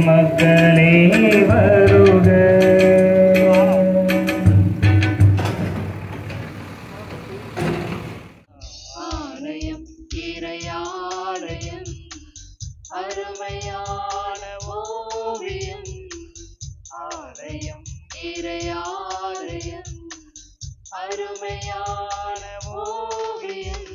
மக்களே வருக. ஆலயம் இறையாலயம் அருமையான ஓவியம். ஆலயம் இறையாலயம் அருமையான ஓவியம்.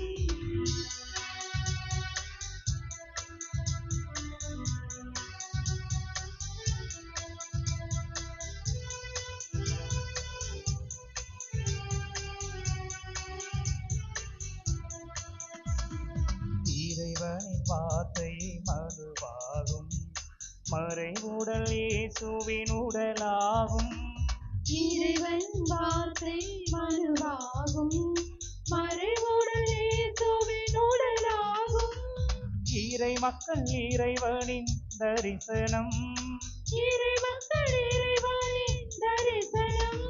இறைவனின் வார்த்தை மனுவாகும், மறைவுடல் இயேசுவின் உடலாகும். இறைவன் வார்த்தை மனுவாகும், மறைவுடல் இயேசுவின் உடலாகும். இறை மக்கள் இறைவனின் தரிசனம், இறைமக்கள் இறைவனின் தரிசனம்.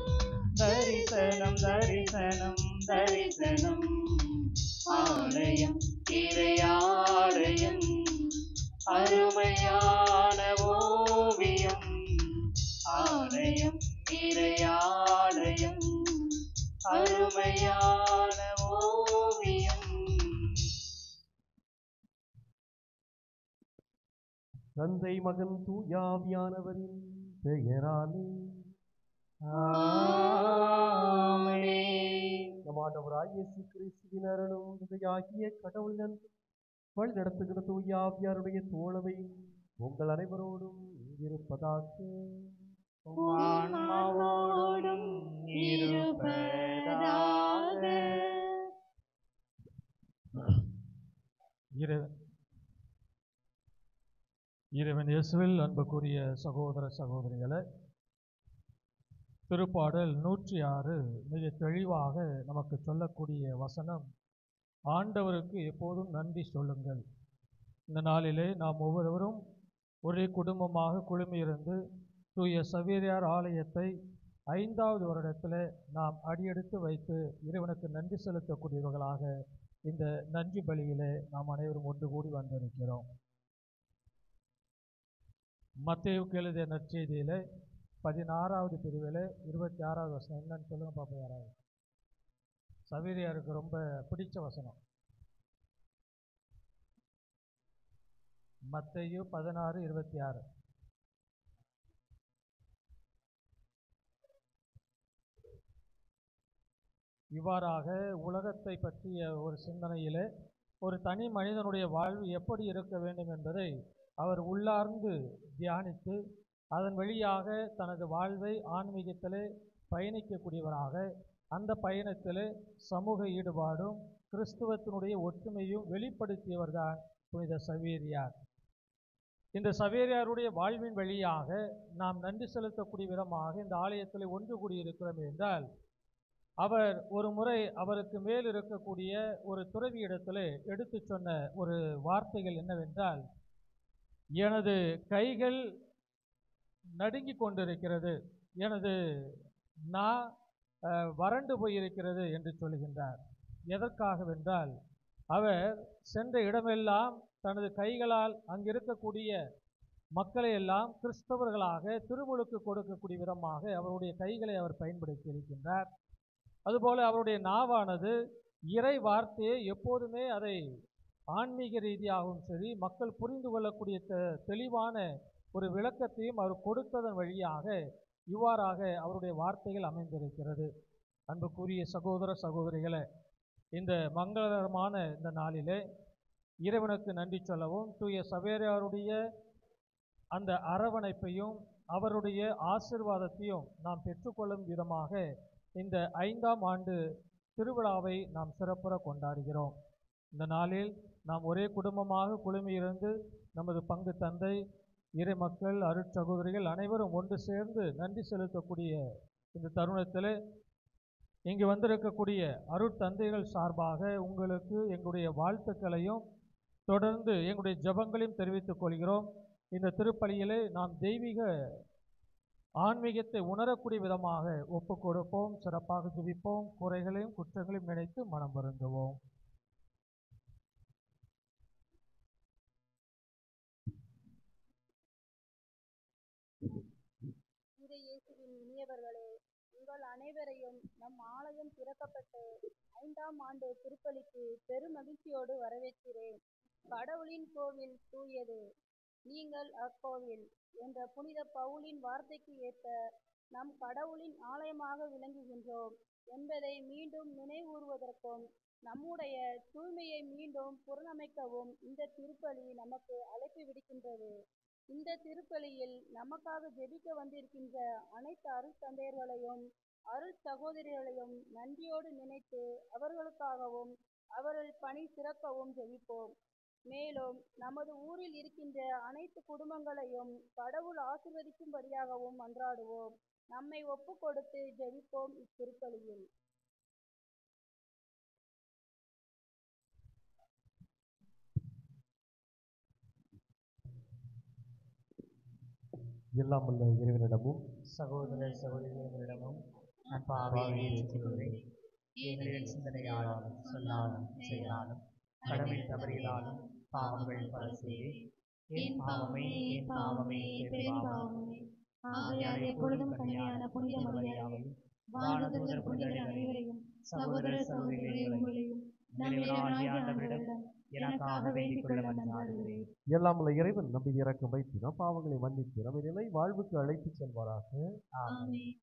தரிசனம் தரிசனம் தரிசனம். ஆலயம் இறையாலயம் அருமையான ஓவியம். ஆலயம் இறையாலயம் அருமையான ஓவியம். தந்தை மகன் தூயாவியானவரின் பெயராலே ஆமென். நம் ஆண்டவராகிய இயேசு கிறிஸ்துவின் அருளும் தந்தையாகிய கடவுள் நன்மை வழி நடத்துகிற தூயாவியாருடைய தோழமை உங்கள் அனைவரோடும் இருப்பதாக. ஆன்மாவோடும் இருப்பதாக. இறைவன் இயேசுவில் அன்புக்குரிய சகோதர சகோதரிகளே, திருப்பாடல் 106 மிக தெளிவாக நமக்கு சொல்லக்கூடிய வசனம், ஆண்டவருக்கு எப்போதும் நன்றி சொல்லுங்கள். இந்த நாளிலே நாம் ஒவ்வொருவரும் ஒரே குடும்பமாக குழுமியிருந்து தூய சவேரியார் ஆலயத்தை 5வது வருடத்தில் நாம் அடியெடுத்து வைத்து இறைவனுக்கு நன்றி செலுத்தக்கூடியவர்களாக இந்த நன்றி பலியிலே நாம் அனைவரும் ஒன்று கூடி வந்திருக்கிறோம். மத்தேயுவுக்கு எழுதிய நற்செய்தியிலே 16வது பிரிவில் 26வது வசனம் என்னன்னு சொல்லுங்க பாப்பா. யாராவது சவேரியாருக்கு ரொம்ப பிடிச்ச வசனம். மத்தேயு 16:26. இவ்வாறாக உலகத்தை பற்றிய ஒரு சிந்தனையிலே ஒரு தனி மனிதனுடைய வாழ்வு எப்படி இருக்க வேண்டும் என்பதை அவர் உள்ளார்ந்து தியானித்து அதன் வழியாக தனது வாழ்வை ஆன்மீகத்திலே பயணிக்கக்கூடியவராக, அந்த பயணத்திலே சமூக ஈடுபாடும் கிறிஸ்துவத்தினுடைய ஒற்றுமையும் வெளிப்படுத்தியவர்தான் புனித சவேரியார். இந்த சவேரியாருடைய வாழ்வின் வழியாக நாம் நன்றி செலுத்தக்கூடிய விதமாக இந்த ஆலயத்தில் ஒன்று கூடியிருக்கிறோம் என்றால், அவர் ஒரு முறை அவருக்கு மேல் இருக்கக்கூடிய ஒரு துறவியிடத்தில் எடுத்து சொன்ன ஒரு வார்த்தைகள் என்னவென்றால், எனது கைகள் நடுங்கி கொண்டிருக்கிறது, எனது நா வறண்டு போயிருக்கிறது என்று சொல்கின்றார். எதற்காகவென்றால், அவர் சென்ற இடமெல்லாம் தனது கைகளால் அங்கிருக்கக்கூடிய மக்களை எல்லாம் கிறிஸ்தவர்களாக திருமுழுக்கு கொடுக்கக்கூடிய விதமாக அவருடைய கைகளை அவர் பயன்படுத்தி இருக்கின்றார். அதுபோல அவருடைய நாவானது இறை வார்த்தையை எப்போதுமே அதை ஆன்மீக ரீதியாகவும் சரி மக்கள் புரிந்து கொள்ளக்கூடிய தெளிவான ஒரு விளக்கத்தையும் அவர் கொடுத்ததன் வழியாக இவ்வாறாக அவருடைய வார்த்தைகள் அமைந்திருக்கிறது. அன்புக்குரிய சகோதர சகோதரிகளே, இந்த மங்களகரமான இந்த நாளிலே இறைவனுக்கு நன்றி சொல்லவும், தூய சவேரியாருடைய அந்த அரவணைப்பையும் அவருடைய ஆசீர்வாதத்தையும் நாம் பெற்றுக்கொள்ளும் விதமாக இந்த 5ஆம் ஆண்டு திருவிழாவை நாம் சிறப்புற கொண்டாடுகிறோம். இந்த நாளில் நாம் ஒரே குடும்பமாக குழுமியிருந்து நமது பங்கு தந்தை, இறை மக்கள், அருட்சகோதரிகள் அனைவரும் ஒன்று சேர்ந்து நன்றி செலுத்தக்கூடிய இந்த தருணத்தில் இங்கு வந்திருக்கக்கூடிய அருட்தந்தைகள் சார்பாக உங்களுக்கு எங்களுடைய வாழ்த்துக்களையும் தொடர்ந்து எங்களுடைய ஜெபங்களையும் தெரிவித்துக் கொள்கிறோம். இந்த திருப்பலியிலே நாம் தெய்வீக ஆன்மீகத்தை உணரக்கூடிய விதமாக ஒப்பு கொடுப்போம், சிறப்பாக ஜெபிப்போம், குறைகளையும் குற்றங்களையும் நினைத்து மனம் வருந்துவோம். இயேசுவின் இனியவர்களே, உங்கள் அனைவரையும் நம் ஆலயம் திறக்கப்பட்டு 5ஆம் ஆண்டு திருப்பலிக்கு பெருமகிழ்ச்சியோடு வரவேற்கிறேன். கடவுளின் கோவில் தூயது, நீங்கள் அக்கோவில் என்ற புனித பவுலின் வார்த்தைக்கு ஏற்ப நம் கடவுளின் ஆலயமாக விளங்குகின்றோம் என்பதை மீண்டும் நினைவூறுவதற்கும் நம்முடைய தூய்மையை மீண்டும் புறணமைக்கவும் இந்த திருப்பலி நமக்கு அழைப்பு விடுக்கின்றது. இந்த திருப்பலியில் நமக்காக ஜெபிக்க வந்திருக்கின்ற அனைத்து அருள் தந்தையர்களையும் அருள் சகோதரிகளையும் நன்றியோடு நினைத்து அவர்களுக்காகவும் அவர்கள் பணி சிறக்கவும் ஜெபிப்போம். மேலும் நமது ஊரில் இருக்கின்ற அனைத்து குடும்பங்களையும் கடவுள் ஆசீர்வதிக்கும்படியாகவும் மன்றாடுவோம். நம்மை ஒப்பு கொடுத்து ஜெபிப்போம். இத்திருப்பலியில் எல்லாம் உள்ள இறைவனிடமும் சகோதர சகோதரிகளிடமும் நான் பாவியை ஏற்றுக்கொள்கிறேன். ஏனெனில் சிந்தனையாலும் சொல்லாலும் செயலாலும் கடமை தவறியதாலும் பாவங்கள் பல செய்தேன். என் பாவமே என் பாவமே பெரும் பாவமே. ஆகையால் எப்பொழுதும் கன்னியான புனித மரியாதையும் வானதூதர் புனிதர்கள் அனைவரையும் சகோதர சகோதரிகளையும் நம் இறைவனாகிய ஆண்டவரிடம் எனக்காக வேண்டிக் கொள்ள மன்றாடுகிறேன். எல்லாம் உள்ள இறைவன் நம்பி இறக்கம் வைத்து நம் பாவங்களை மன்னித்து நம்மை நிலை வாழ்வுக்கு அழைத்து செல்வாராக. ஆமென்.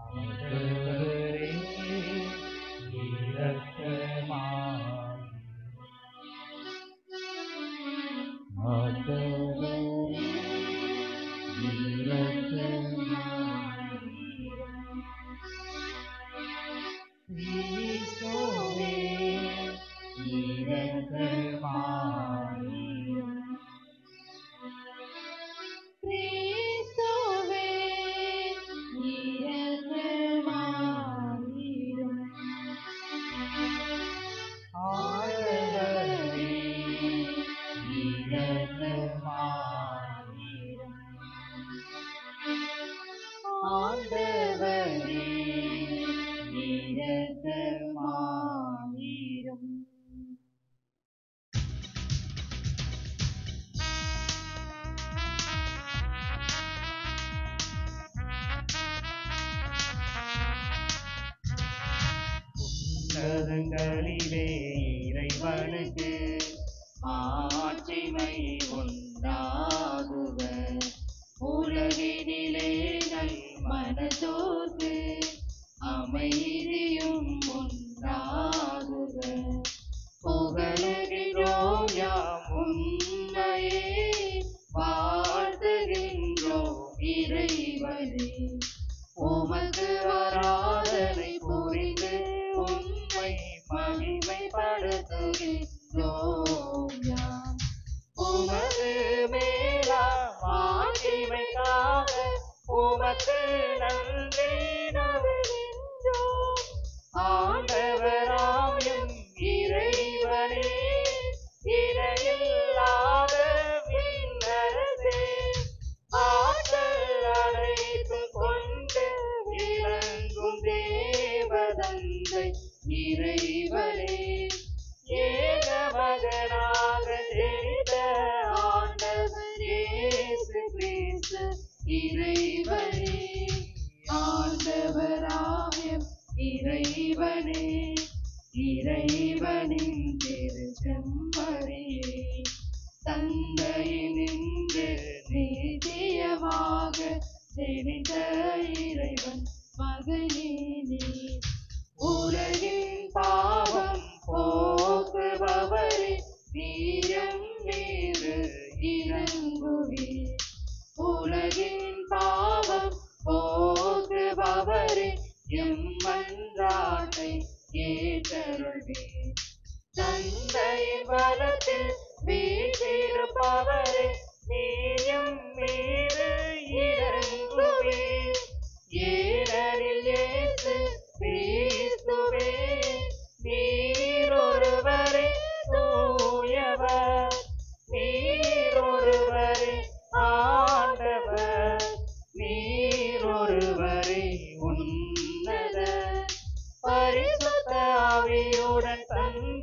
ஆண்டவரே இரக்கமாயிரும். ஆண்டவரே இரக்கமாயிரும். கிறிஸ்துவே இரக்கமாயிரும். கிறிஸ்துவே இரக்கமாயிரும். ஆண்டவரே இரக்கமாயிரும். ஆண்டவரே இரக்கமாயிரும். உன்னதங்களிலே இறைவனுக்கு மாட்சிமை உண்டாகுக. உலகினிலே நல் மனதோர்க்கு அமைதியும் உண்டாகுக. புகழுகின்றோம் யாம் உம்மையே, வாழ்த்துகின்றோம் இறைவனே. உமக்கு ஆராதனை புரிந்து உம்மை மகிமைப்படுத்துகின்றோம் யாம். உமது மேலான மாட்சிமைக்காக உமக்கு நன்றி நல்கின்றோம். ஆண்டவராம் எம் இறைவனே, இணையில்லாத விண்ணரசே, ஆற்றல் அனைத்தும் கொண்டு விளங்கும் தேவதந்தை இறைவனே, ஏக மகனாக ஜெனித்த ஆண்டவர் இயேசு கிறிஸ்து இறைவனே. ஆண்டவராம் இறைவனே, இறைவனின் திருச்செம்மறியே, தந்தையினின்று நித்தியமாக ஜெனித்த இறைவன் மகனே நீர். உலகின் பாவம் போக்குபவரே, நீரம் மீது இறங்குவீர். உலகின் பாவம் போக்குபவரே, எம் மன்றாட்டை ஏற்றருள்வீர். தந்தையின் வலத்தில் வீற்றிருப்பவரே, நீயம் மீது இறங்குவீர். ஏனெனில் இயேசு கிறிஸ்துவே நீரொருவரே தூயவர், நீரொருவரே ஆண்டவர், நீரொருவரே உன்னதர். பரிசுத்த ஆவியுடன் தந்தை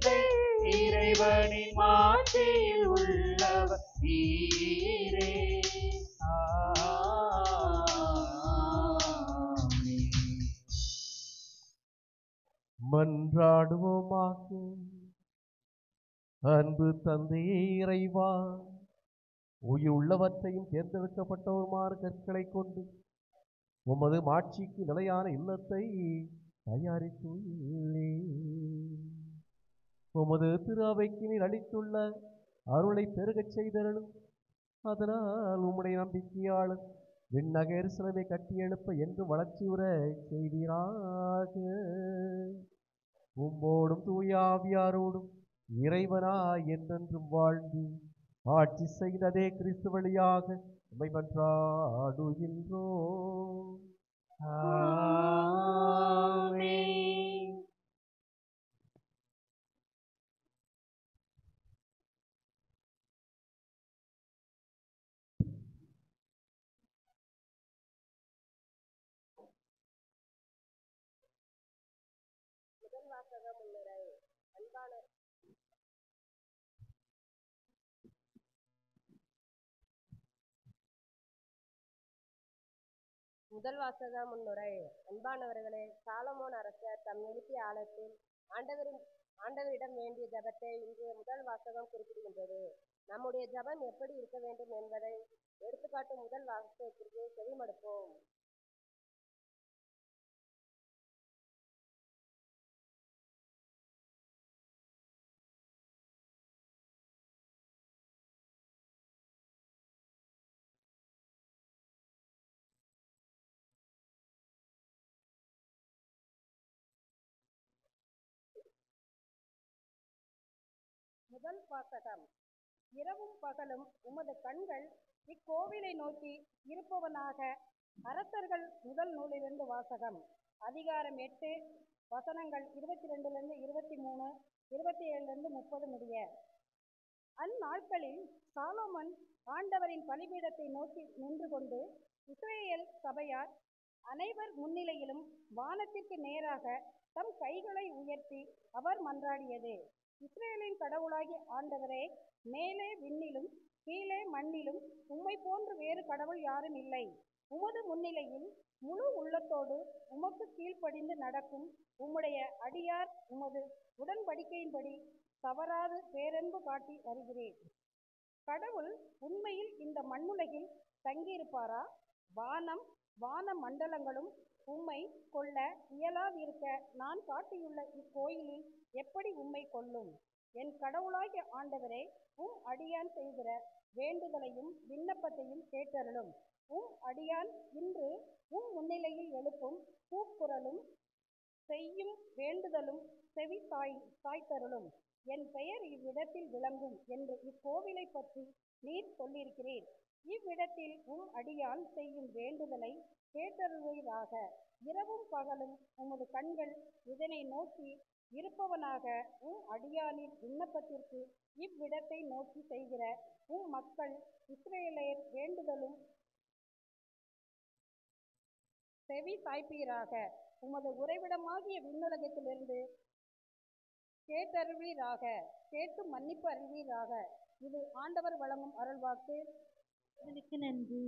மன்றாடுவோமாக. அன்பு தந்தையே இறைவா, உயிர் உள்ளவற்றையும் தேர்ந்தெடுக்கப்பட்டோருமான கற்களை கொண்டு உமது மாட்சிக்கு நிலையான இல்லத்தை தயாரித்துள்ளே. உமது திரு அவைக்கு நீர் அளித்துள்ள அருளை பெருகச் செய்தருளும். அதனால் உம்முடைய நம்பிக்கையாளர் விண்ணக எருசலேமை கட்டி எழுப்ப என்று வளர்ச்சி உற செய்வீராக. உம்மோடும் தூய ஆவியாரோடும் இறைவனாய் என்றென்றும் வாழ்ந்து ஆட்சி செய்ததே கிறிஸ்து வழியாக உம்மை மன்றாடுகின்றோம். ஆமென். முதல் வாசகம் முன்னுரை. அன்பான முதல் வாசக முன்னுரை. அன்பானவர்களே, சாலமோன் அரசர் தம் எழுப்பிய ஆலயத்தில் ஆண்டவரிடம் வேண்டிய ஜெபத்தை இன்றைய முதல் வாசகம் குறிப்பிடுகின்றது. நம்முடைய ஜெபம் எப்படி இருக்க வேண்டும் என்பதை எடுத்துக்காட்டும் முதல் வாசகத்திற்கு செவிமடுப்போம். முதல் வாசகம். இரவும் பகலும் உமது கண்கள் இக்கோவிலை நோக்கி இருப்பவனாக. அரசர்கள் முதல் நூலிலிருந்து வாசகம். அதிகாரம் 8, வசனங்கள் 22 23, 27 30 முடிய. அந்நாட்களில் சாலோமன் ஆண்டவரின் பலிபீடத்தை நோக்கி நின்று கொண்டு இஸ்ரேல் சபையார் அனைவர் முன்னிலையிலும் வானத்திற்கு நேராக தம் கைகளை உயர்த்தி அவர் மன்றாடியது: இஸ்ரேலின் கடவுளாகிய ஆண்டவரே, மேலே விண்ணிலும் கீழே மண்ணிலும் உம்மை போன்று வேறு கடவுள் யாரும் இல்லை. உமது முன்னிலையில் முழு உள்ளத்தோடு உமக்கு கீழ்ப்படிந்து நடக்கும் உம்முடைய அடியார் உமது உடன்படிக்கையின்படி தவறாது பேரன்பு காட்டி வருகிறேன். கடவுள் உண்மையில் இந்த மண்ணுலகில் தங்கியிருப்பாரா? வான மண்டலங்களும் உம்மை கொள்ள இயலாதிருக்க நான் காட்டியுள்ள இக்கோயிலில் எப்படி உம்மை கொள்ளும்? என் கடவுளாகிய ஆண்டவரே, உம் அடியான் செய்கிற வேண்டுதலையும் விண்ணப்பத்தையும் கேட்டருளும். உம் அடியான் இன்று உம் முன்னிலையில் எழுப்பும் கூக்குரலும் செய்யும் வேண்டுதலும் செவி சாய்த்தருளும். என் பெயர் இவ்விடத்தில் விளங்கும் என்று இக்கோவிலை பற்றி நீர் சொல்லியிருக்கிறீர். இவ்விடத்தில் உம் அடியான் செய்யும் வேண்டுதலை கேட்டருள்வீராக. இரவும் பகலும் உமது கண்கள் இதனை நோக்கி இருப்பவனாக. உம் அடியானின் விண்ணப்பத்திற்கு இவ்விடத்தை நோக்கி செய்கிற உம் மக்கள் இஸ்ரேலர் வேண்டுதலும் செவி சாய்ப்பீராக. உமது உறைவிடமாகிய விண்ணுலகத்திலிருந்து கேட்டருள்வீராக, கேட்டு மன்னிப்பு அருள்வீராக. இது ஆண்டவர் வழங்கும் அருள்வாக்கு. அதற்கு நன்றி.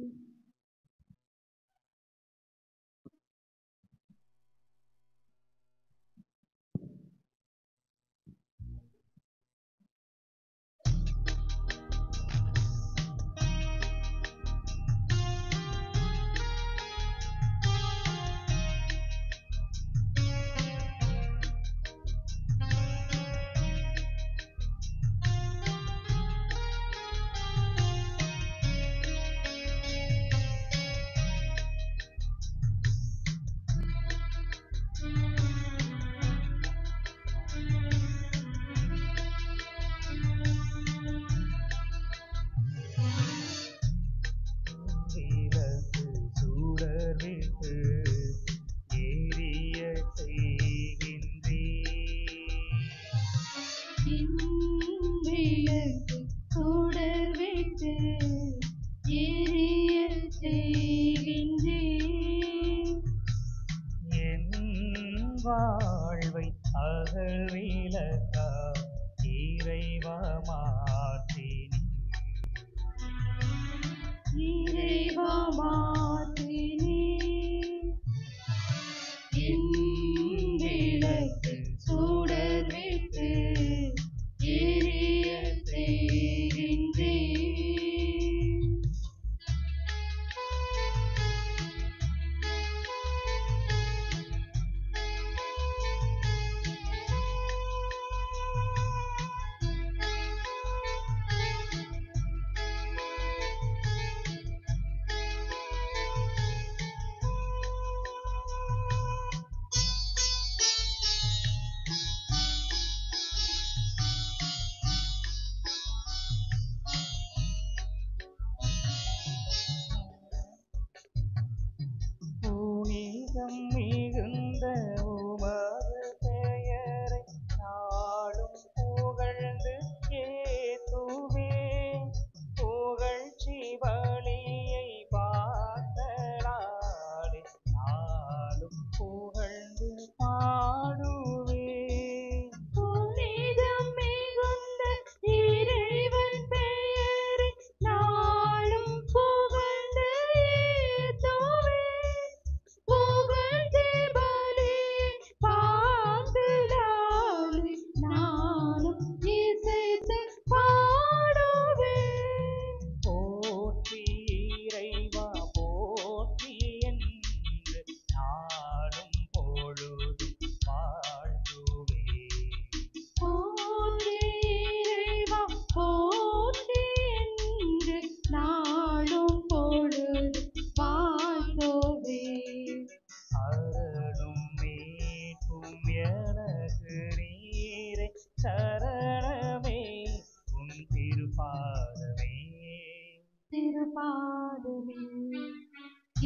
வாழ்வை அகழ்விலக்கா இறைவா மாற்றினி, இறைவா மாற்றினி. என் விளக்கு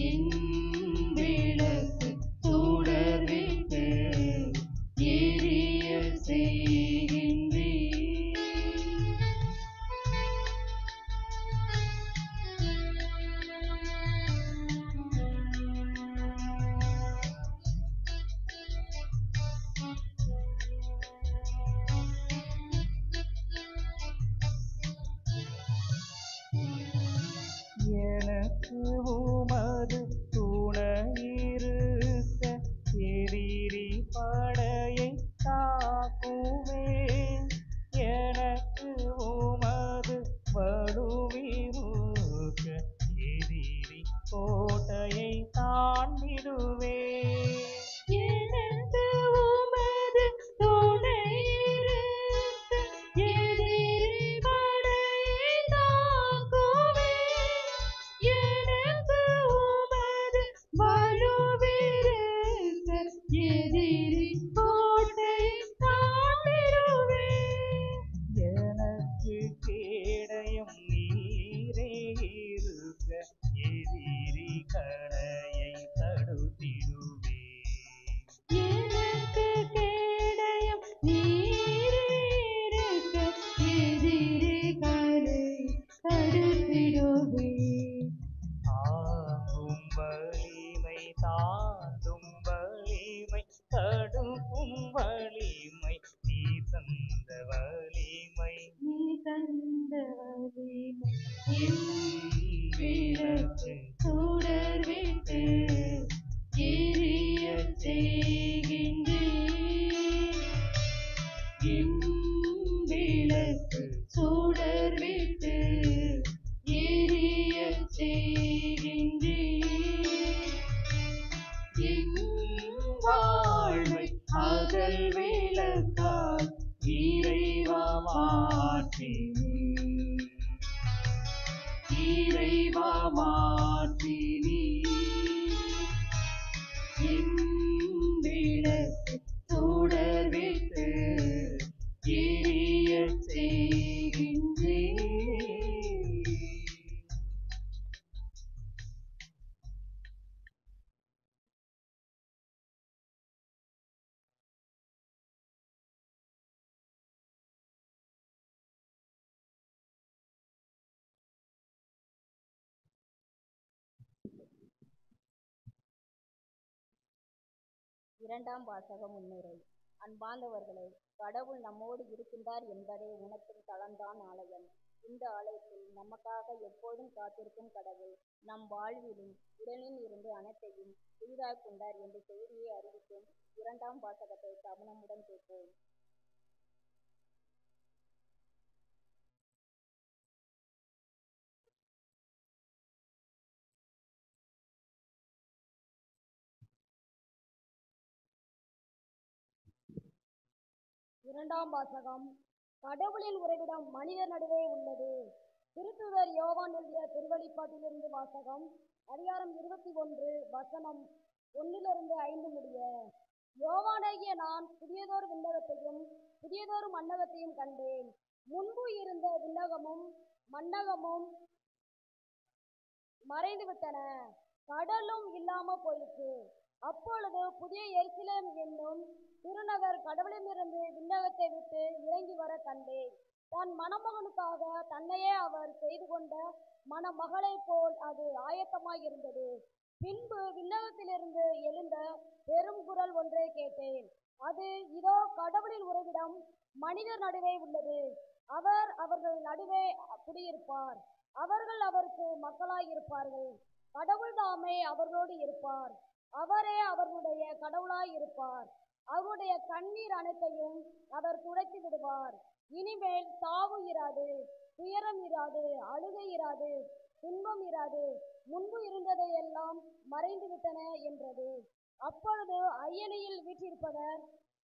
என் விளக்கு சுடர்விட்டு எரிய செய்கின்றீர். எனக்கு உமது துணையிருக்க எதிரி படையை தாக்குவேன். எனக்கு உமது வலுவிருக்க எதிரி கோட்டையை தாண்டிடுவேன். எனக்கு உமது துணை இருக்க எதிரி படையை தாக்குவேன். எனக்கு உமது வலுவிருக்க எதிரி கோட்டையை தாண்டிடுவேன். எனக்கு கேடயம் நீரே இருக்க எதிரி கடையை தடுத்திடுவேன். எனக்கு கேடயம் நீரிருக்க எதிரி கரை தடுத்திடுவேன். ஆகும் வலிமை தாண்டும் வலிமை தடுக்கும் வலிமை நீ தந்த வலிமை. நீ தந்த வலிமை என் விளக்கு சுடர்விட்டு எரிய செய்கின்றீர். என் விளக்கு சுடர்விட்டு எரிய செய்கின்றீர். என் வாழ்வை அகல் விளக்கால் இறைவா மாற்றினீர். இறைவா மாற்றினீர். என் விளக்கு சுடர்விட்டு எரிய செய்கின்றீர். இரண்டாம் வாசக முன்னுரை. அன்பார்ந்தவர்களே, கடவுள் நம்மோடு இருக்கின்றார் என்பதை உணர்த்தும் தளம்தான் ஆலயம். இந்த ஆலயத்தில் நமக்காக எப்போதும் காத்திருக்கும் கடவுள் நம் வாழ்விலும் உடனில் இருந்து அனைத்தையும் புதிதாய் கொண்டார் என்ற செய்தியை அறிவிக்கும் இரண்டாம் வாசகத்தை கவனமுடன் கேட்போம். இரண்டாம் வாசகம். கடவுளின் உறைவிடம் மனிதர் நடுவே உள்ளது. திருத்தூதர் யோவான் எழுதிய திருவெளிப்பாட்டிலிருந்து வாசகம். அதிகாரம் 21 வசனம் 1-5 முடிய. யோவானாகிய நான் புதியதொரு விண்ணகத்தையும் புதியதொரு மண்ணகத்தையும் கண்டேன். முன்பு இருந்த விண்ணகமும் மண்ணகமும் மறைந்துவிட்டன, கடலும் இல்லாம போயிற்று. அப்பொழுது புதிய எருசலேம் என்னும் திருநகர் கடவுளிலிருந்து விண்ணகத்தை விட்டு இறங்கி வர கண்டேன். தன் மணமகனுக்காக தன்னையே அவர் செய்து கொண்ட மணமகளைப் போல் அது ஆயத்தமாயிருந்தது. பின்பு விண்ணகத்திலிருந்து எழுந்த பெரும் குரல் ஒன்றை கேட்டேன். அது, இதோ கடவுளின் உறைவிடம் மனிதர் நடுவே உள்ளது. அவர் அவர்கள் நடுவே குடியிருப்பார். அவர்கள் அவருக்கு மக்களாயிருப்பார்கள். கடவுள் தாமே அவர்களோடு இருப்பார். அவரே அவர்களுடைய கடவுளாய் இருப்பார். அவருடைய கண்ணீர் அனைத்தையும் அவர் துடைத்து விடுவார். இனிமேல் சாவு இராது, துயரம் இராது, அழுகை இராது, துன்பம் இராது. முன்பு இருந்ததை எல்லாம் மறைந்து விட்டன என்றது. அப்பொழுது அய்யணையில் வீற்றிருப்பவர்,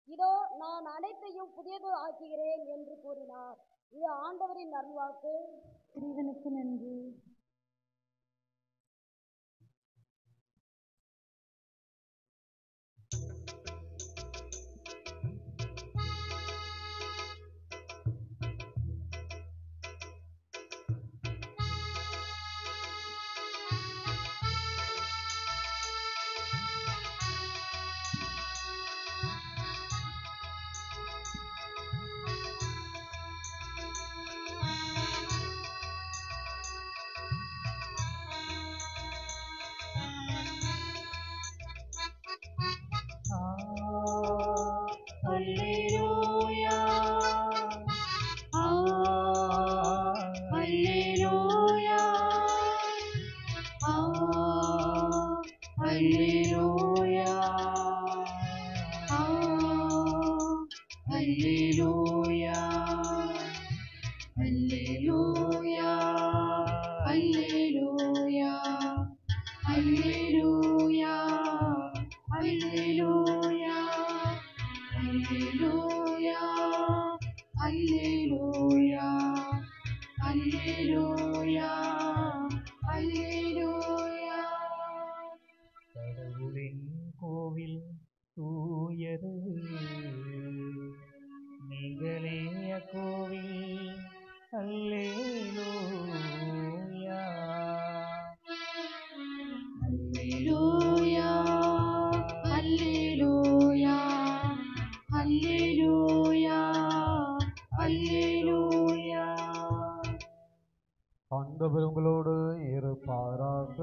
இதோ நான் அனைத்தையும் புதியது ஆக்குகிறேன் என்று கூறினார். இது ஆண்டவரின் அருள்வாக்கு. இறைவனுக்கு நன்றி. அல்லேலூயா அல்லேலூயா அல்லேலூயா அல்லேலூயா அல்லேலூயா அல்லேலூயா அல்லேலூயா அல்லேலூயா அல்லேலூயா. கடவுளின் கோவில் தூயது, நீங்களே கோவில். அல்லேலூயா அல்லேலூயா அல்லேலூயா அல்லேலூயா அல்லேலூயா. ஆண்டவர் உங்களோடு இருப்பாராக.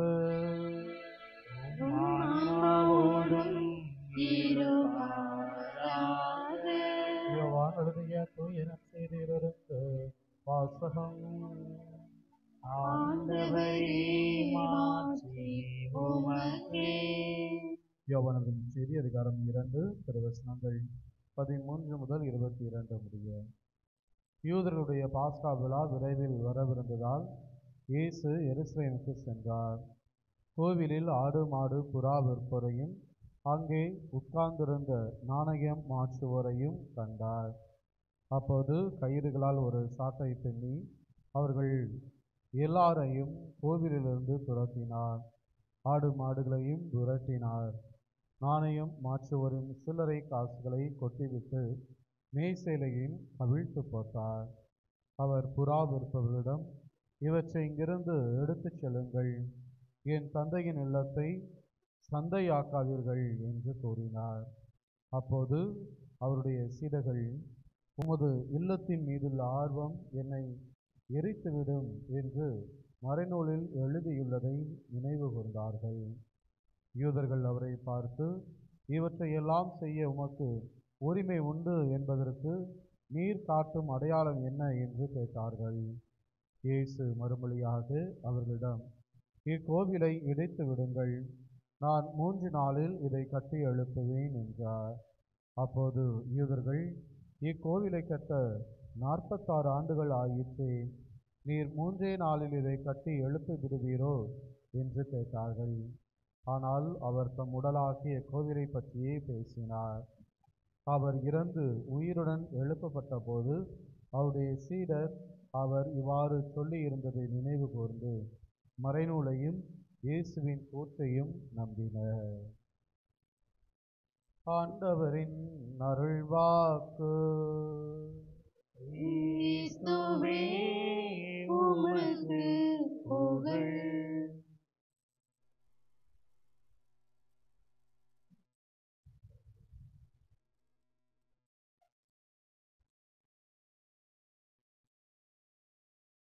ஆன்மாவோடும் இருப்பாராக. யோவான் எழுதிய தூய நற்செய்தியிலிருந்து வாசகம். ஆண்டவரே மாட்சி உமக்கே. யோவானதின் செய்தி அதிகாரம் 2 திருவசனங்கள் 13 முதல் 22 முடிய. யூதர்களுடைய பாஸ்கா விழா விரைவில் வரவிருந்ததால் இயேசு எருசலேமுக்கு சென்றார். கோவிலில் ஆடு மாடு புறா விற்போரையும் அங்கே உட்கார்ந்திருந்த நாணயம் மாற்றுவோரையும் கண்டார். அப்போது கயிறுகளால் ஒரு சாட்டை பின்னி அவர்கள் எல்லாரையும் கோவிலிலிருந்து துரத்தினார். ஆடு மாடுகளையும் விரட்டினார். நாணயம் மாற்றுவோரின் சில்லறை காசுகளை கொட்டிவிட்டு மேசையிலையும் கவிழ்த்து போட்டார். அவர் புறா விற்பவர்களிடம், இவற்றை இங்கிருந்து எடுத்துச் செல்லுங்கள், என் தந்தையின் இல்லத்தை சந்தையாக்காதீர்கள் என்று கூறினார். அப்போது அவருடைய சீடர்கள், உமது இல்லத்தின் மீதுள்ள ஆர்வம் என்னை எரித்துவிடும் என்று மறைநூலில் எழுதியுள்ளதை நினைவு கூர்ந்தார்கள். யூதர்கள் அவரை பார்த்து, இவற்றையெல்லாம் செய்ய உமக்கு உரிமை உண்டு என்பதற்கு நீர் காட்டும் அடையாளம் என்ன என்று கேட்டார்கள். இயேசு மறுமொழியாக அவர்களிடம், இக்கோவிலை இடித்து விடுங்கள், நான் 3 நாளில் இதை கட்டி எழுப்புவேன் என்றார். அப்போது யூதர்கள், இக்கோவிலை கட்ட 46 ஆண்டுகள் ஆயிற்றே, நீர் 3 நாளில் இதை கட்டி எழுப்பி விடுவீரோ என்று கேட்டார்கள். ஆனால் அவர் தம் உடலாகிய கோவிலை பற்றியே பேசினார். அவர் இறந்து உயிருடன் எழுப்பப்பட்ட போது அவருடைய சீடர் அவர் இவ்வாறு சொல்லியிருந்ததை நினைவு கூர்ந்து மறைநூலையும் இயேசுவின் கூற்றையும் நம்பினர். ஆண்டவரின் அருள்வாக்கு. கிறிஸ்துவே உமக்கு புகழ்.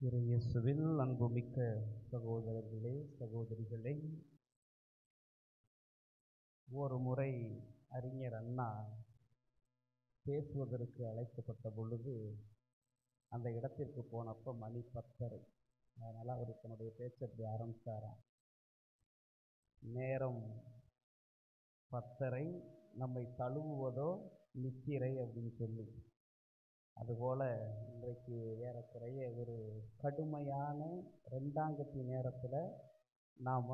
இயேசுவில் அன்புமிக்க சகோதரர்களே, சகோதரிகளே, ஒரு முறை அறிஞர் அண்ணா பேசுவதற்கு அழைக்கப்பட்ட பொழுது அந்த இடத்திற்கு போனப்போ மணி 10:30. அதனால் அவர் தன்னுடைய பேச்சை அப்படி ஆரம்பித்தாராம். நேரம் 10:30, நம்மை தழுவுவதோ நித்திரை அப்படின்னு சொல்லி. அதுபோல் இன்றைக்கு ஏறக்குறைய ஒரு கடுமையான 2ஆங்கத்தி நேரத்தில் நாம்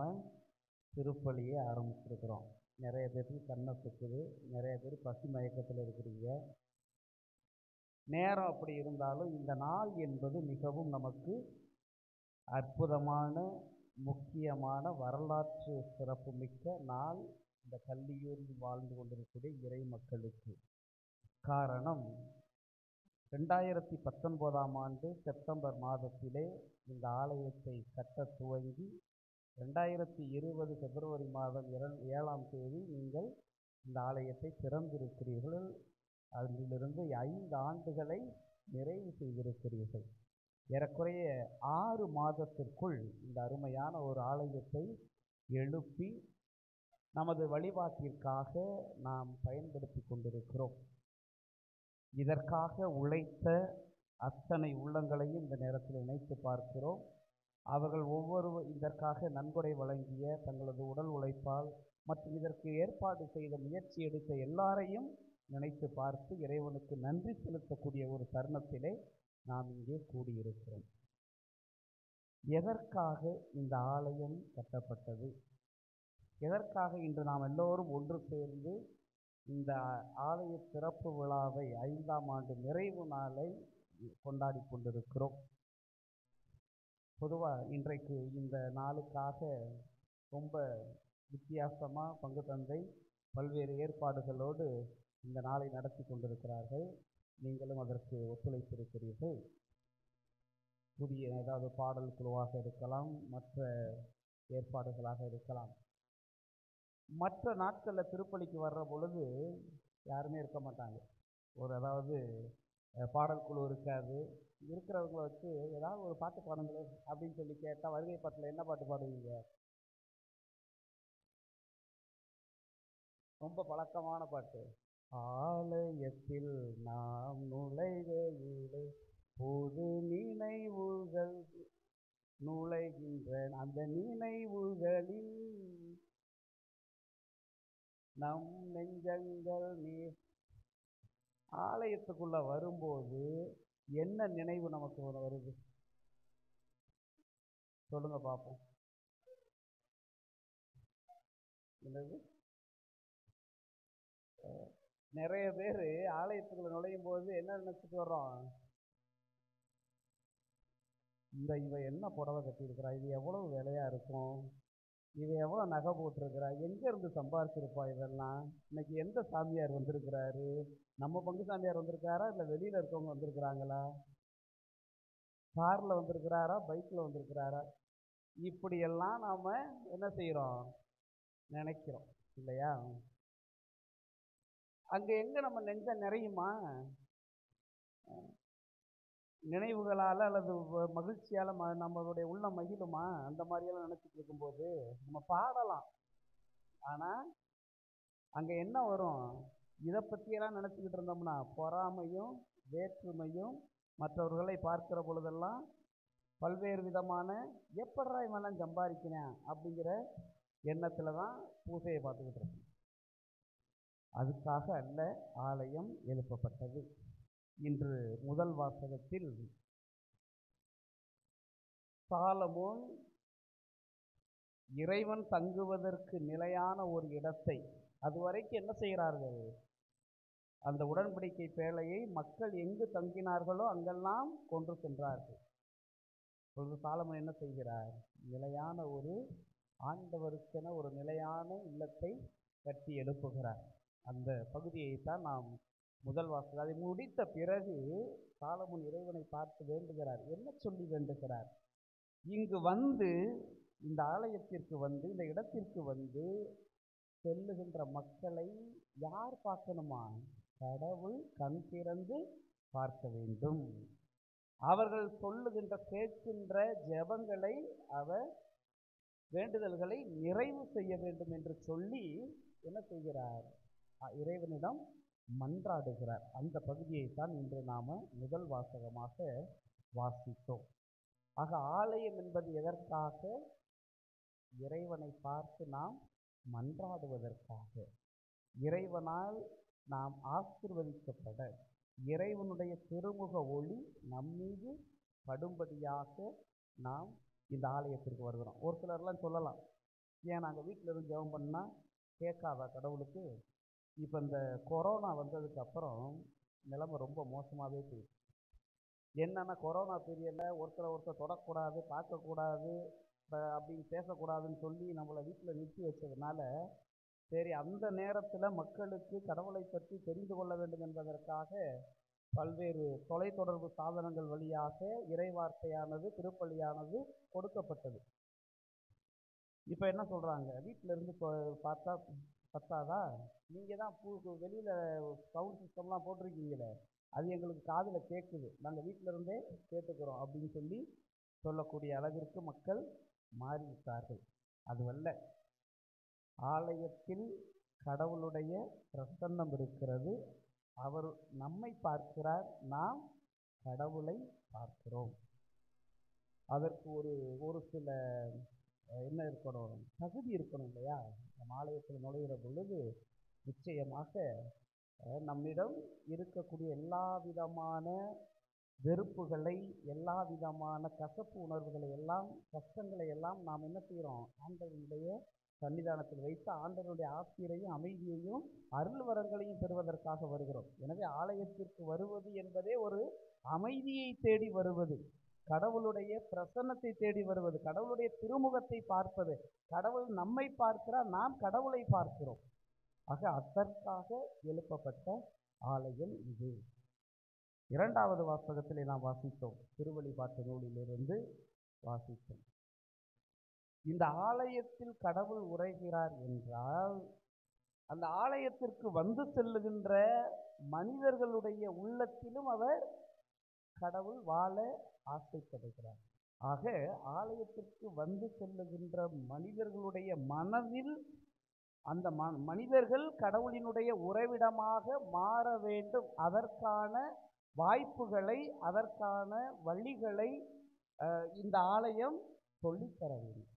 திருப்பலியை ஆரம்பிச்சிருக்கிறோம். நிறைய பேருக்கு கண்ணை சுற்றுது, நிறைய பேர் பசி மயக்கத்தில் இருக்கிறீங்க. நேரம் அப்படி இருந்தாலும் இந்த நாள் என்பது மிகவும் நமக்கு அற்புதமான, முக்கியமான, வரலாற்று சிறப்புமிக்க நாள் இந்த கல்லியூரில் வாழ்ந்து கொண்டிருக்கக்கூடிய இறை மக்களுக்கு. காரணம், 2019ஆம் ஆண்டு செப்டம்பர் மாதத்திலே இந்த ஆலயத்தை கட்ட துவங்கி 2020 பிப்ரவரி மாதம் 7ஆம் தேதி நீங்கள் இந்த ஆலயத்தை திறந்திருக்கிறீர்கள். அதிலிருந்து 5 ஆண்டுகளை நிறைவு செய்திருக்கிறீர்கள். ஏறக்குறைய 6 மாதத்திற்குள் இந்த அருமையான ஒரு ஆலயத்தை எழுப்பி நமது வழிபாட்டிற்காக நாம் பயன்படுத்தி கொண்டிருக்கிறோம். இதற்காக உழைத்த அத்தனை உள்ளங்களையும் இந்த நேரத்தில் நினைத்து பார்க்கிறோம். அவர்கள் ஒவ்வொருவர் இதற்காக நன்கொடை வழங்கிய, தங்களது உடல் உழைப்பால் மற்றும் இதற்கு ஏற்பாடு செய்த, முயற்சி எடுத்த எல்லாரையும் நினைத்து பார்த்து இறைவனுக்கு நன்றி செலுத்தக்கூடிய ஒரு தருணத்திலே நாம் இங்கே கூடியிருக்கிறோம். எதற்காக இந்த ஆலயம் கட்டப்பட்டது? எதற்காக இன்று நாம் எல்லோரும் ஒன்று சேர்ந்து இந்த ஆலய திறப்பு விழாவை 5ஆம் ஆண்டு நிறைவு நாளை கொண்டாடி கொண்டிருக்கிறோம்? பொதுவாக இன்றைக்கு இந்த நாளுக்காக ரொம்ப வித்தியாசமாக பங்கு தந்தை பல்வேறு ஏற்பாடுகளோடு இந்த நாளை நடத்தி கொண்டிருக்கிறார்கள். நீங்களும் அதற்கு ஒத்துழைத்திருக்கிறீர்கள். புதிய ஏதாவது பாடல் குழுவாக இருக்கலாம், மற்ற ஏற்பாடுகளாக இருக்கலாம். மற்ற நாட்களில் திருப்பலிக்கு வர்ற பொழுது யாருமே இருக்க மாட்டாங்க. அதாவது பாடல் குழு இருக்காது. இருக்கிறவங்களை வச்சு ஏதாவது ஒரு பாட்டு பாடுங்களே அப்படின்னு சொல்லி கேட்டால், வருகை பாட்டில் என்ன பாட்டு பாடுவீங்க? ரொம்ப பழக்கமான பாட்டு, ஆலயத்தில் நாம் நுழைவையிலே புது நினைவுகள் நுழைகின்ற அந்த நினைவுகளில் நம் நெஞ்சங்கள் நீர். ஆலயத்துக்குள்ள வரும்போது என்ன நினைவு நமக்கு வருது? சொல்லுங்க பார்ப்போம். என்னது? நிறைய பேர் ஆலயத்துக்குள்ள நுழையும் போது என்ன நினைச்சிட்டு வர்றோம்? இவன் என்ன புடவை கட்டியிருக்கிறா, இது எவ்வளவு விலையா இருக்கும், இது எவ்வளோ நகை போட்டிருக்கிறா, எங்கேருந்து சம்பாதிச்சிருப்பா இதெல்லாம், இன்னைக்கு எந்த சாமியார் வந்திருக்கிறாரு, நம்ம பங்கு சாமியார் வந்திருக்காரா இல்லை வெளியில் இருக்கவங்க வந்திருக்கிறாங்களா, காரில் வந்திருக்கிறாரா பைக்கில் வந்திருக்கிறாரா, இப்படியெல்லாம் நாம் என்ன செய்கிறோம்? நினைக்கிறோம் இல்லையா? அங்கே எங்கே நம்ம நெஞ்சம் நிறையுமா? நினைவுகளால் அல்லது மகிழ்ச்சியால் நம்மளுடைய உள்ள மகிழுமா? அந்த மாதிரியெல்லாம் நினச்சிட்டு இருக்கும்போது நம்ம பாடலாம். ஆனால் அங்கே என்ன வரும்? இதை பற்றியெல்லாம் நினச்சிக்கிட்டு இருந்தோம்னா பொறாமையும் வேற்றுமையும், மற்றவர்களை பார்க்கிற பொழுதெல்லாம் பல்வேறு விதமான எப்படா இவெல்லாம் சம்பாதிக்கிறேன் அப்படிங்கிற எண்ணத்தில் தான் பூசையை பார்த்துக்கிட்டு இருக்கோம். அதுக்காக அல்ல ஆலயம் எழுப்பப்பட்டது. இன்று முதல் வாசகத்தில் சாலமோன் இறைவன் தங்குவதற்கு நிலையான ஒரு இடத்தை, அதுவரைக்கும் என்ன செய்கிறார்கள்? அந்த உடன்படிக்கை பேழையை மக்கள் எங்கு தங்கினார்களோ அங்கெல்லாம் கொண்டு சென்றார்கள். இப்பொழுது சாலமோன் என்ன செய்கிறார்? நிலையான ஒரு ஆண்டவருக்கென ஒரு நிலையான இல்லத்தை கட்டி எழுப்புகிறார். அந்த பகுதியைத்தான் நாம் முதல் வாசகம். அதை முடித்த பிறகு சாலமோன் இறைவனை பார்த்து வேண்டுகிறார். என்ன சொல்லி வேண்டுகிறார்? இங்கு வந்து, இந்த ஆலயத்திற்கு வந்து, இந்த இடத்திற்கு வந்து செல்லுகின்ற மக்களை யார் பார்க்கணுமா? கடவுள் கண் திறந்து பார்க்க வேண்டும். அவர்கள் சொல்லுகின்ற கேட்கின்ற ஜெபங்களை, அவர் வேண்டுதல்களை நிறைவு செய்ய வேண்டும் என்று சொல்லி என்ன செய்கிறார்? இறைவனிடம் மன்றாடுகிறார். அந்த பகுதியைத்தான் இன்று நாம் முதல் வாசகமாக வாசித்தோம். ஆக ஆலயம் என்பது எதற்காக? இறைவனை பார்த்து நாம் மன்றாடுவதற்காக, இறைவனால் நாம் ஆசீர்வதிக்கப்பட, இறைவனுடைய திருமுக ஒளி நம்மீது படும்படியாக நாம் இந்த ஆலயத்திற்கு வருகிறோம். ஒரு சிலர்லாம் சொல்லலாம், ஏன் நாங்கள் வீட்டில் இருந்து ஜெபம் பண்ணால் கேட்காதா கடவுளுக்கு? இப்போ இந்த கொரோனா வந்ததுக்கு அப்புறம் நிலைமை ரொம்ப மோசமாகவே போயிடுச்சு. என்னென்னா, கொரோனா பீரியடில் ஒருத்தர் தொடக்கூடாது, பார்க்கக்கூடாது, அப்படின்னு பேசக்கூடாதுன்னு சொல்லி நம்மளை வீட்டில் நிறுத்தி வச்சதுனால, சரி அந்த நேரத்தில் மக்களுக்கு கடவுளை பற்றி தெரிந்து கொள்ள வேண்டும் என்பதற்காக பல்வேறு தொலைத்தொடர்பு சாதனங்கள் வழியாக இறைவார்த்தையானது, திருப்பலியானது கொடுக்கப்பட்டது. இப்போ என்ன சொல்கிறாங்க? வீட்டில் இருந்து பார்த்தா பத்தாதா, நீங்கள் தான் வெளியில் சவுண்ட் சிஸ்டம்லாம் போட்டிருக்கீங்களே, அது எங்களுக்கு காதில் கேட்குது, நாங்கள் வீட்டில் இருந்தே கேட்டுக்கிறோம் அப்படின்னு சொல்லக்கூடிய அளவிற்கு மக்கள் மாறிவிட்டார்கள். அதுவல்ல, ஆலயத்தில் கடவுளுடைய பிரசன்னம் இருக்கிறது. அவர் நம்மை பார்க்கிறார், நாம் கடவுளை பார்க்கிறோம். அதற்கு ஒரு சில என்ன இருக்கணும்? தகுதி இருக்கணும் இல்லையா? நம்ம ஆலயத்தில் நுழைகிற பொழுது நிச்சயமாக நம்மிடம் இருக்கக்கூடிய எல்லா விதமான வெறுப்புகளை, எல்லா விதமான கசப்பு உணர்வுகளை எல்லாம், கஷ்டங்களை எல்லாம் நாம் என்ன செய்கிறோம்? ஆண்டவருடைய சன்னிதானத்தில் வைத்து ஆண்டவருடைய ஆசிரியையும் அமைதியையும் அருள் வரங்களையும் பெறுவதற்காக வருகிறோம். எனவே ஆலயத்திற்கு வருவது என்பதே ஒரு அமைதியை தேடி வருவது, கடவுளுடைய பிரசன்னத்தை தேடி வருவது, கடவுளுடைய திருமுகத்தை பார்ப்பது. கடவுள் நம்மை பார்க்கிறார், நாம் கடவுளை பார்க்கிறோம். ஆக அதற்காக எழுப்பப்பட்ட ஆலயம் இது. இரண்டாவது வாசகத்திலே நாம் வாசித்தோம், திருவழிபாட்டு நூலிலிருந்து வாசித்தோம். இந்த ஆலயத்தில் கடவுள் உரைகிறார் என்றால், அந்த ஆலயத்திற்கு வந்து செல்லுகின்ற மனிதர்களுடைய உள்ளத்திலும் அவர் கடவுள் வாழ ஆசைப்படுகிறார். ஆக ஆலயத்திற்கு வந்து செல்லுகின்ற மனிதர்களுடைய மனதில் அந்த மனிதர்கள் கடவுளினுடைய உறைவிடமாக மாற வேண்டும். அதற்கான வாய்ப்புகளை, அதற்கான வழிகளை இந்த ஆலயம் சொல்லித்தர வேண்டும்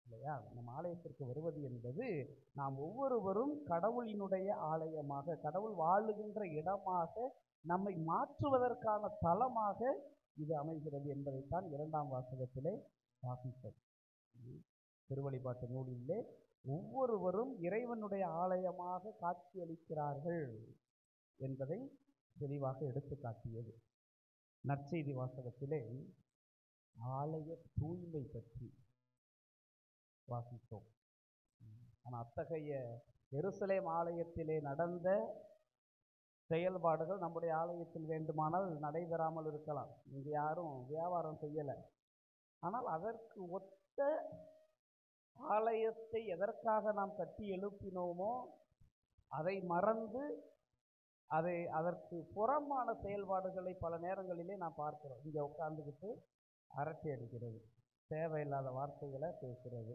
இல்லையா? நம் ஆலயத்திற்கு வருவது என்பது நாம் ஒவ்வொருவரும் கடவுளினுடைய ஆலயமாக, கடவுள் வாழுகின்ற இடமாக, நம்மை மாற்றுவதற்கான தளமாக இது அமைகிறது என்பதைத்தான் இரண்டாம் வாசகத்திலே வாசித்தோம். திருவழிபாட்டு நூலிலே ஒவ்வொருவரும் இறைவனுடைய ஆலயமாக காட்சியளிக்கிறார்கள் என்பதை தெளிவாக எடுத்து காட்டியது. நற்செய்தி வாசகத்திலே ஆலய தூய்மை பற்றி வாசித்தோம். ஆனால் அத்தகைய எருசலேம் ஆலயத்திலே நடந்த செயல்பாடுகள் நம்முடைய ஆலயத்தில் வேண்டுமானால் நடைபெறாமல் இருக்கலாம். இங்கே யாரும் வியாபாரம் செய்யலை. ஆனால் அதற்கு ஒத்த ஆலயத்தை எதற்காக நாம் கட்டி எழுப்பினோமோ அதை மறந்து அதற்கு புறம்பான செயல்பாடுகளை பல நேரங்களிலே நாம் பார்க்கிறோம். இங்கே உட்கார்ந்துக்கிட்டு அரட்டை அடிக்கிறது, தேவையில்லாத வார்த்தைகளை பேசுகிறது,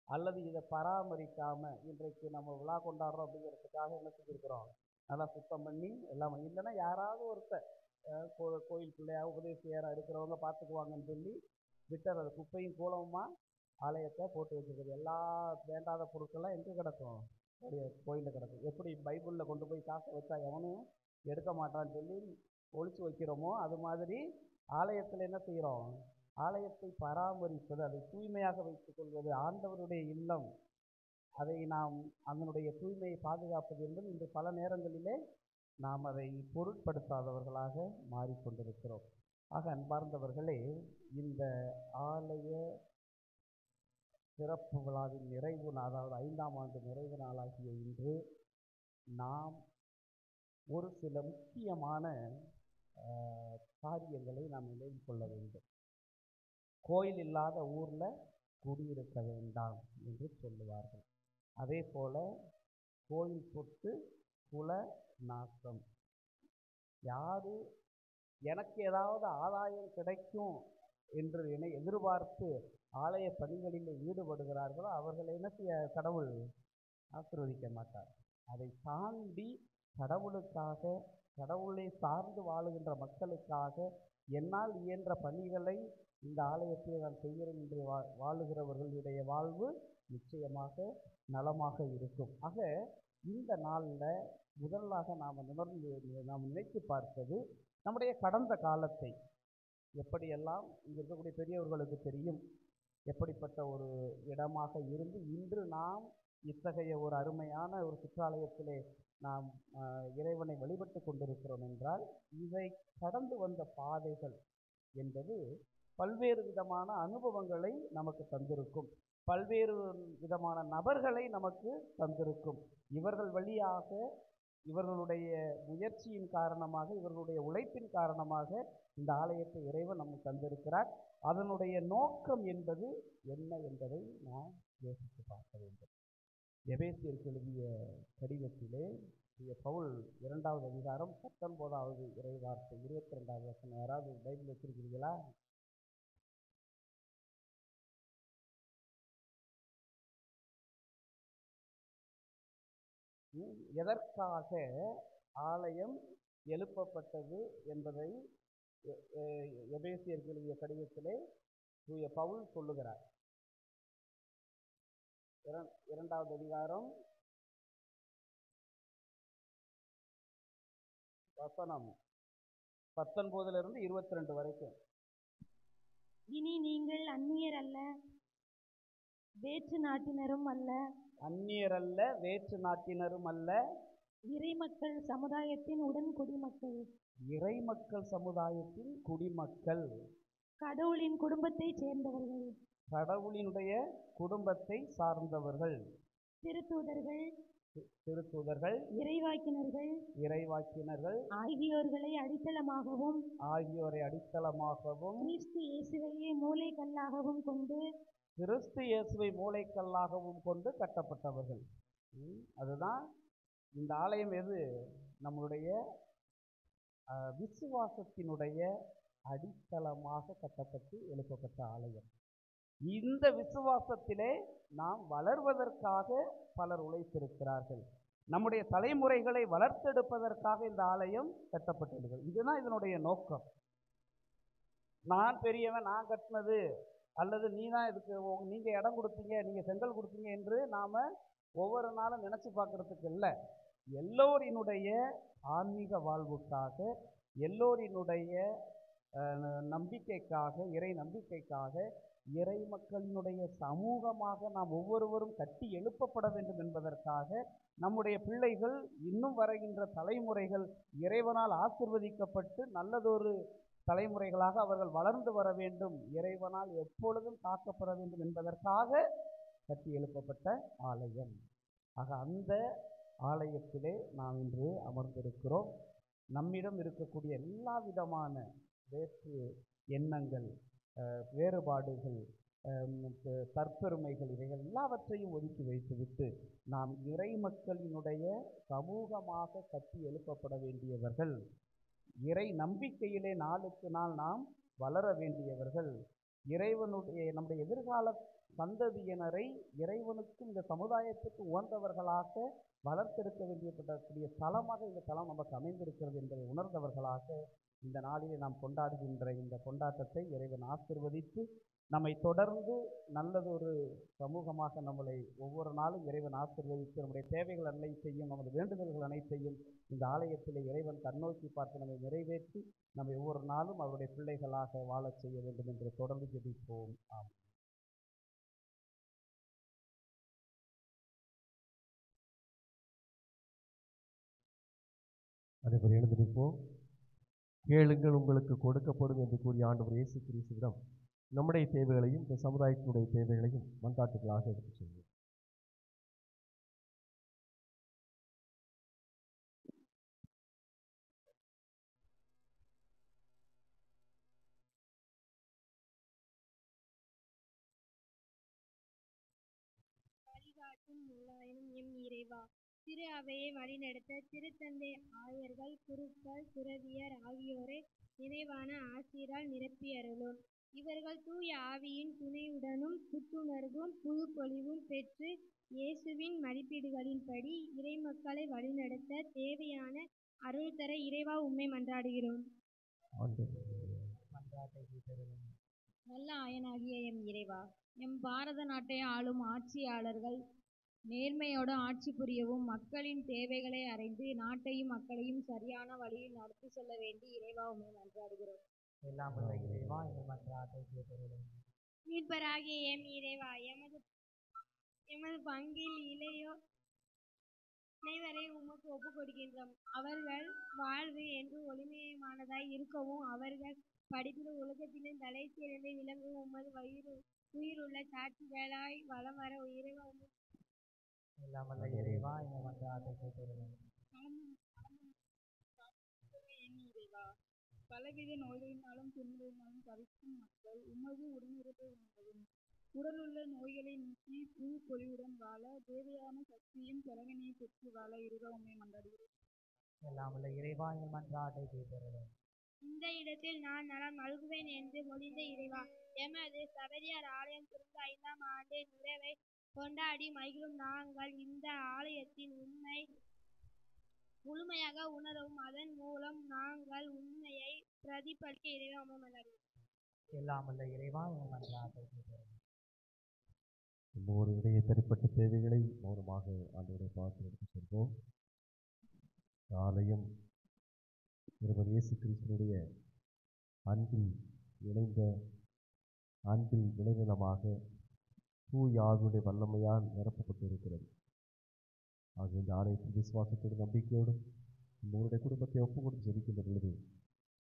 அல்லது இதை பராமரிக்காமல் இன்றைக்கு நம்ம விழா கொண்டாடுறோம் அப்படிங்கிறதுக்காக என்ன செஞ்சுருக்கிறோம், நல்லா சுத்தம் பண்ணி எல்லாம், இல்லைன்னா யாராவது ஒருத்தர் கோயில் பிள்ளையா உபதேசியாராக இருக்கிறவங்க பார்த்துக்குவாங்கன்னு சொல்லி விட்டுறது, குப்பையும் கூலமுமா ஆலயத்தை போட்டு வச்சுருக்குது. எல்லா வேண்டாத பொருட்கள்லாம் எங்கே கிடக்கும்? கோயிலில் கிடக்கும். எப்படி பைபிளில் கொண்டு போய் காசை வச்சா எவனும் எடுக்க மாட்டான்னு சொல்லி ஒழிச்சு வைக்கிறோமோ, அது மாதிரி ஆலயத்தில் என்ன செய்கிறோம்? ஆலயத்தை பராமரிப்பது, அதை தூய்மையாக வைத்துக் கொள்வது, ஆண்டவருடைய இல்லம், அதை நாம் அதனுடைய தூய்மையை பாதுகாப்பது என்பது இன்று பல நேரங்களிலே நாம் அதை பொருட்படுத்தாதவர்களாக மாறிக்கொண்டிருக்கிறோம். ஆக அன்பார்ந்தவர்களே, இந்த ஆலய சிறப்பு விழாவின் நிறைவு நாள், அதாவது 5ஆம் ஆண்டு நிறைவு நாளாகிய இன்று நாம் ஒரு சில முக்கியமான காரியங்களை நாம் நினைவு கொள்ள வேண்டும். கோயில் இல்லாத ஊரில் குடியிருக்க வேண்டாம் என்று சொல்லுவார்கள். அதே போல கோயில் சொத்து குல நாசம். யாரு எனக்கு ஏதாவது ஆதாயம் கிடைக்கும் என்று எதிர்பார்த்து ஆலய பணிகளில் ஈடுபடுகிறார்களோ அவர்களை என்ன செய்ய கடவுள் ஆசீர்வதிக்க மாட்டார். அதை தாண்டி கடவுளுக்காக, கடவுளை சார்ந்து வாழுகின்ற மக்களுக்காக என்னால் இயன்ற பணிகளை இந்த ஆலயத்தை நான் செய்கிறேன் என்று வாழுகிறவர்களுடைய வாழ்வு நிச்சயமாக நலமாக இருக்கும். ஆக இந்த நாளில் முதலாக நாம் நினைத்து பார்ப்பது நம்முடைய கடந்த காலத்தை. எப்படியெல்லாம் இங்கே இருக்கக்கூடிய பெரியவர்களுக்கு தெரியும் எப்படிப்பட்ட ஒரு இடமாக இருந்து இன்று நாம் இத்தகைய ஒரு அருமையான ஒரு சிற்றாலயத்திலே நாம் இறைவனை வழிபட்டு கொண்டிருக்கிறோம் என்றால், இதை கடந்து வந்த பாதைகள் என்பது பல்வேறு விதமான அனுபவங்களை நமக்கு தந்திருக்கும், பல்வேறு விதமான நபர்களை நமக்கு தந்திருக்கும். இவர்கள் வழியாக, இவர்களுடைய முயற்சியின் காரணமாக, இவர்களுடைய உழைப்பின் காரணமாக இந்த ஆலயத்தை இறைவன் நமக்கு தந்திருக்கிறார். அதனுடைய நோக்கம் என்பது என்ன என்பதை நாம் யோசித்து பார்க்க வேண்டும். எபேசியருக்கு எழுதிய கடிதத்திலே பவுல் 2வது அதிகாரம் 19வது இறைவார்த்தை 22வது வசனம். யாராவது பைபிள் வச்சிருக்கிறீங்களா? எதற்காக ஆலயம் எழுப்பப்பட்டது என்பதை எபேசியருக்கு எழுதிய கடிதத்திலே தூய பவுல் சொல்லுகிறார். 2வது அதிகாரம் வசனம் 19 22 வரைக்கும். இனி நீங்கள் அந்நியர் அல்ல, வேற்று நாட்டினரும் அல்ல, அந்நியரல்ல, வேற்று நாட்டினரும் அல்ல, இறைமக்கள் சமுதாயத்தின் உடன் குடிமக்கள், இறைமக்கள் சமுதாயத்தின் குடிமக்கள், கடவுளின் குடும்பத்தைச் சேர்ந்தவர்கள், கடவுளினுடைய குடும்பத்தை சார்ந்தவர்கள், திருத்தூதர்கள், திருத்தூதர்கள், இறைவாக்கினர்கள் இறைவாக்கினர்கள் ஆகியோர்களை அடித்தளமாகவும் ஆகியோரை அடித்தளமாகவும் கிறிஸ்து இயேசுவையே மூலைக்கல்லாகவும் கொண்டு கிறிஸ்து இயேசுவை மூலைக்கல்லாகவும் கொண்டு கட்டப்பட்டவர்கள். அதுதான் இந்த ஆலயம். எது? நம்முடைய விசுவாசத்தினுடைய அடித்தளமாக கட்டப்பட்டு எழுப்பப்பட்ட ஆலயம். இந்த விசுவாசத்திலே நாம் வளர்வதற்காக பலர் உழைத்திருக்கிறார்கள். நம்முடைய தலைமுறைகளை வளர்த்தெடுப்பதற்காக இந்த ஆலயம் கட்டப்பட்டுள்ளது. இதுதான் இதனுடைய நோக்கம். நான் பெரியவன், நான் கட்டினது, அல்லது நீ தான் இதுக்கு நீங்கள் இடம் கொடுத்தீங்க, நீங்கள் செங்கல் கொடுத்தீங்க என்று நாம் ஒவ்வொரு நாளும் நினச்சி பார்க்குறதுக்கு இல்லை. எல்லோரினுடைய ஆன்மீக வாழ்வுக்காக, எல்லோரினுடைய நம்பிக்கைக்காக, இறை நம்பிக்கைக்காக, இறை மக்களினுடைய சமூகமாக நாம் ஒவ்வொருவரும் கட்டி எழுப்பப்பட வேண்டும் என்பதற்காக நம்முடைய பிள்ளைகள், இன்னும் வருகின்ற தலைமுறைகள் இறைவனால் ஆசிர்வதிக்கப்பட்டு நல்லதொரு தலைமுறைகளாக அவர்கள் வளர்ந்து வர வேண்டும், இறைவனால் எப்பொழுதும் காக்கப்பட வேண்டும் என்பதற்காக கட்டி எழுப்பப்பட்ட ஆலயம். ஆக அந்த ஆலயத்திலே நாம் இன்று அமர்ந்திருக்கிறோம். நம்மிடம் இருக்கக்கூடிய எல்லா விதமான வேற்று எண்ணங்கள், வேறுபாடுகள், தற்பெருமைகள், இவைகள் எல்லாவற்றையும் ஒதுக்கி வைத்துவிட்டு நாம் இறை மக்களினுடைய சமூகமாக கட்டி எழுப்பப்பட வேண்டியவர்கள், இறை நம்பிக்கையிலே நாளுக்கு நாள் நாம் வளர வேண்டியவர்கள், இறைவனுடைய நம்முடைய எதிர்கால சந்ததியினரை இறைவனுக்கும் இந்த சமுதாயத்துக்கு உகந்தவர்களாக வளர்த்தெடுக்க வேண்டியப்படக்கூடிய தலமாக இந்த தலம் நமக்கு அமைந்திருக்கிறது என்பதை உணர்ந்தவர்களாக இந்த நாளிலே நாம் கொண்டாடுகின்ற இந்த கொண்டாட்டத்தை இறைவன் ஆசீர்வதித்து நம்மை தொடர்ந்து நல்லதொரு சமூகமாக நம்மளை ஒவ்வொரு நாளும் இறைவன் ஆசீர்வதித்து நம்முடைய தேவைகள் அனைத்தையும், நமது வேண்டுதல்கள் அனைத்தையும் இந்த ஆலயத்திலே இறைவன் கண்ணோக்கி பார்த்து நம்மை நிறைவேற்றி நம்மை ஒவ்வொரு நாளும் அவருடைய பிள்ளைகளாக வாழச் செய்ய வேண்டும் என்று தொடர்ந்து ஜெபிப்போம். ஆமென். அதேபோல் எழுந்திருப்போம். கேளுங்கள் உங்களுக்கு கொடுக்கப்படும் என்று கூறிய ஆண்டவர் இயேசு கிறிஸ்துவிடம் நம்முடைய தேவைகளையும் இந்த சமுதாயத்தினுடைய தேவைகளையும் மன்றாட்டுகளாக எடுத்துச் செல்வோம். வழிகாட்டும் உள்ளாயினும் எம் இறைவா, திரு அவையை வழிநடத்த திருத்தந்தை ஆயர்கள், குருக்கள், துறவியர் ஆகியோரை நிறைவான ஆசீரால் நிரப்பி அருளும். இவர்கள் தூய ஆவியின் துணையுடனும் புத்துணர்வும் புதுப்பொலிவும் பெற்று இயேசுவின் மதிப்பீடுகளின்படி இறைமக்களை வழிநடத்த தேவையான அருள் தர இறைவா உம்மை மன்றாடுகிறோம். நல்ல ஆயனாகிய எம் இறைவா, எம் பாரத நாட்டை ஆளும் ஆட்சியாளர்கள் நேர்மையோடு ஆட்சி புரியவும், மக்களின் தேவைகளை அறிந்து நாட்டையும் மக்களையும் சரியான வழியில் நடத்தி செல்ல வேண்டி இறைவா உம்மை மன்றாடுகிறோம். மீட்பராகிய எம் இறைவா, எமது பங்கில் இளையோர் அனைவரை உமக்கு ஒப்புக் கொடுக்கின்றோம். அவர்கள் வாழ்வு என்று ஒளிமயமானதாய் இருக்கவும், அவர்கள் படிப்பில் உலகத்திலும் தலை சிறந்து விளங்கும் உமது உயிருள்ள சாட்சிகளாய் வலம் வர இறைவா பலவித நோய்களினாலும் துன்பங்களினாலும் தவிக்கும் மக்கள் உமது உடனிருப்பை உணர்வும், உடலுள்ள நோய்களை நீக்கி புது பொலிவுடன் வாழ தேவையான சக்தியும் திறமையை பெற்று வாழ இறைவா உம்மை மன்றாடுகிறோம். இந்த இடத்தில் நான் நலம் நல்குவேன் என்று மொழிந்த இறைவா, எமது சபரியார் ஆலயம் திறந்து 5ஆம் ஆண்டு நிறைவை கொண்டாடி மகிழும் நாங்கள் இந்த ஆலயத்தின் உண்மை முழுமையாக உணரவும், அதன் மூலம் நாங்கள் உண்மையை பிரதிபலிக்க இறைவா உம்மை மன்றாடுகிறோம். ஒவ்வொருடைய தனிப்பட்ட தேவைகளை மௌனமாக ஆண்டவரை பார்த்து எடுத்து செல்வோம். ஆலயம் இறைவன் இயேசு கிறிஸ்துனுடைய அன்பில் இணைந்த அன்பில் விளைநிலமாக தூய ஆவியுடைய வல்லமையால் நிரப்பப்பட்டு இருக்கிறது. ஆகிய இந்த ஆலயத்தில் விசுவாசத்தோடு நம்பிக்கையோடும் உங்களுடைய குடும்பத்தை ஒப்பு கொடுத்து ஜெபிக்கின்ற பொழுது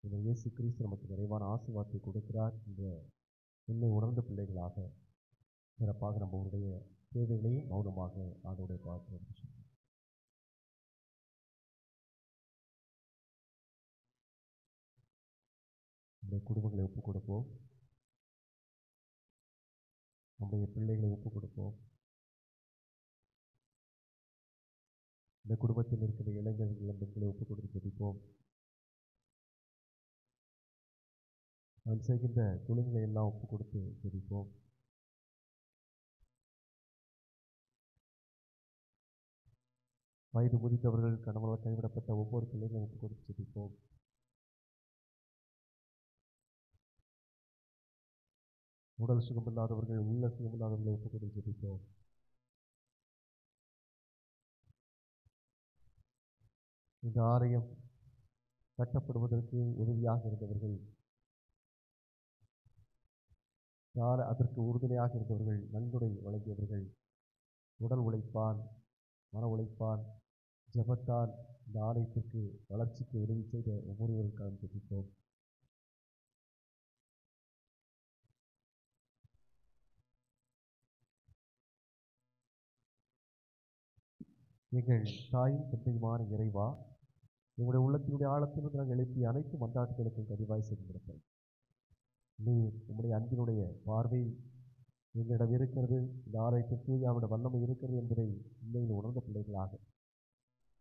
இந்த இயேசு கிறிஸ்து நமக்கு நிறைவான ஆசீர்வாதத்தை கொடுக்கிறார் என்ற உண்மை உணர்ந்த பிள்ளைகளாக சிறப்பாக நம்மளுடைய தேவைகளையும் மௌனமாக ஆண்டோடைய பார்க்கிறோம். நம்முடைய குடும்பங்களை ஒப்புக் கொடுப்போம். நம்முடைய பிள்ளைகளை ஒப்புக் கொடுப்போம். இந்த குடும்பத்தில் இருக்கிற இளைஞர்கள் பெண்களை ஒப்புக் கொடுத்து ஜெபிப்போம். நாம் செய்கின்ற தொழில்களை எல்லாம் ஒப்புக் கொடுத்து ஜெபிப்போம். வயது முதித்தவர்கள், கணவனால் கைவிடப்பட்ட ஒவ்வொரு பிள்ளைகளையும் ஒப்புக் கொடுத்து ஜெபிப்போம். உடல் சுகமில்லாதவர்கள், உள்ள சுகமில்லாதவர்களை ஒப்புக் கொடுத்து ஜெபிப்போம். இந்த ஆலயம் கட்டப்படுவதற்கு உதவியாக இருந்தவர்கள், அதற்கு உறுதுணையாக இருந்தவர்கள், நன்கொடை வழங்கியவர்கள், உடல் உழைப்பால், மன உழைப்பால், ஜெபத்தால் இந்த ஆலயத்திற்கு வளர்ச்சிக்கு உதவி செய்த ஒவ்வொருவருக்காக ஜெபிப்போம். எங்கள் தாயும் தந்தையுமான இறைவா, எங்களுடைய உள்ளத்தினுடைய ஆழத்திலிருந்து நாங்கள் எழுப்பிய அனைத்து மன்றாட்டுகளுக்கும் கதிவாய் செய்கின்றோம். நீர் உங்களுடைய அன்பினுடைய பார்வை எங்களிடம் இருக்கிறது, இந்த ஆலயத்தில் தூயாவோட வல்லமை இருக்கிறது என்பதை உண்மையில் உணர்ந்த பிள்ளைகளாக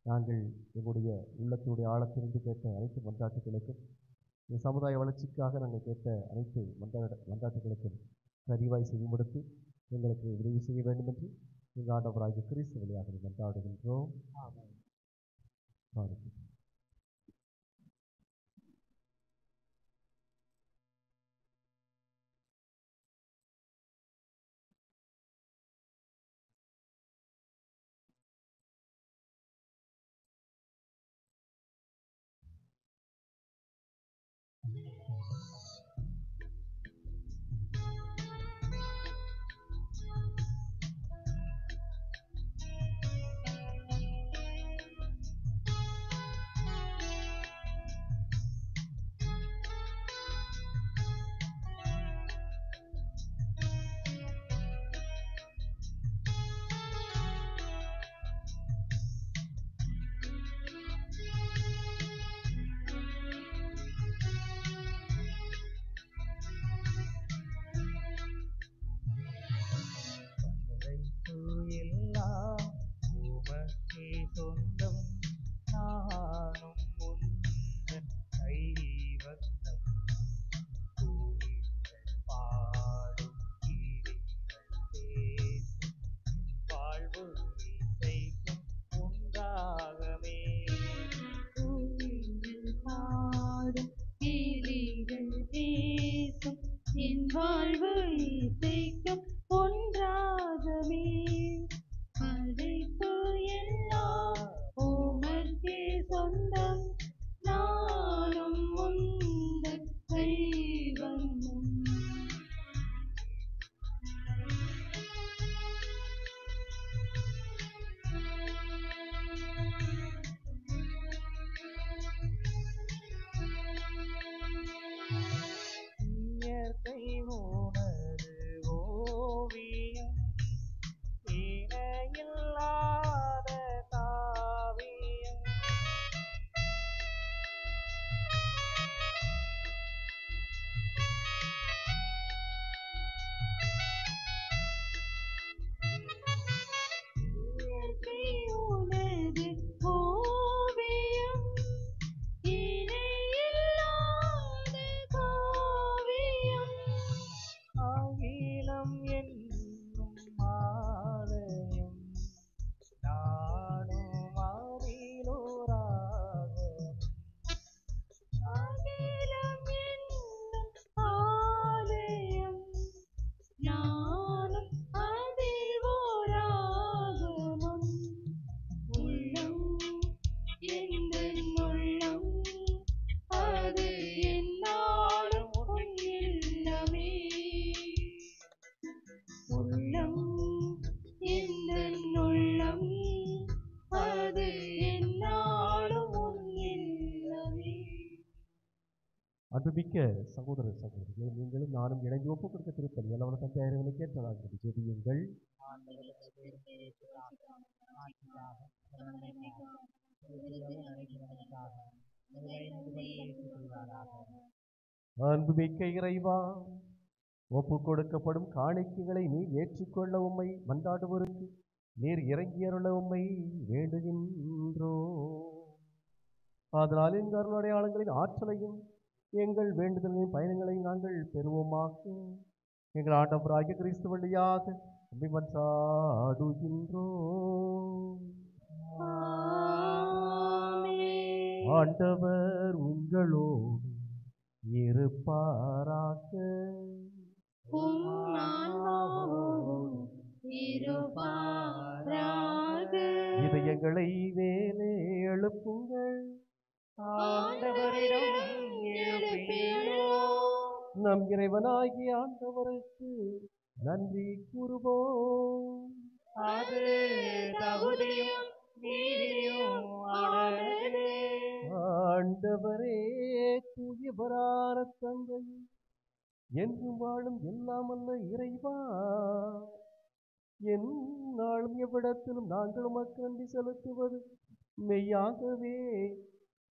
நாங்கள் எங்களுடைய உள்ளத்தினுடைய ஆழத்திலிருந்து கேட்ட அனைத்து மன்றாட்டுகளுக்கும், இந்த சமுதாய வளர்ச்சிக்காக நாங்கள் கேட்ட அனைத்து மன்றாட்டுகளுக்கும் கதிவாய் செய்யும்படுத்தி எங்களுக்கு உதவி செய்ய வேண்டும் என்று எங்கள் ஆண்டவராகிய கிறிஸ்து வழியாக மன்றாடுகின்றோம். அன்புமிக்க சகோதர சகோதரிகளே, நீங்களும் நானும் இணைந்து ஒப்புக் கொடுக்க திருப்பலி எல்லாம் தந்தை இறைவனை கேட்டதாக ஜெபியுங்கள். அன்புமிக்க இறைவா, ஒப்புக் கொடுக்கப்படும் காணிக்கைகளை நீர் ஏற்றுக்கொள்ள உம்மை மன்றாடுவோருக்கு நீர் இறங்கியருள உம்மை வேண்டுகின்றோ. அதனால் இந்த அருளடையாளங்களின் ஆற்றலையும் எங்கள் வேண்டுதலின் பயணங்களையும் நாங்கள் பெறுவோமாக. எங்கள் ஆண்டவராகிய கிறிஸ்து வழியாக உம்மை மன்றாடுகின்றோம். ஆண்டவர் உங்களோடு இருப்பாராக. இதயங்களை வேலே எழுப்புங்கள். நம் இறைவனாகிய ஆண்டவருக்கு நன்றி கூறுவோம். அது தகுதியும் நீதியும் ஆனதே. ஆண்டவரே தூயவரான தந்தை, என்றும் வாழும் எல்லாம் அல்ல இறைவா, எந்நாளும் எவ்விடத்திலும் நாங்கள் உமக்கு நன்றி செலுத்துவது மெய்யாகவே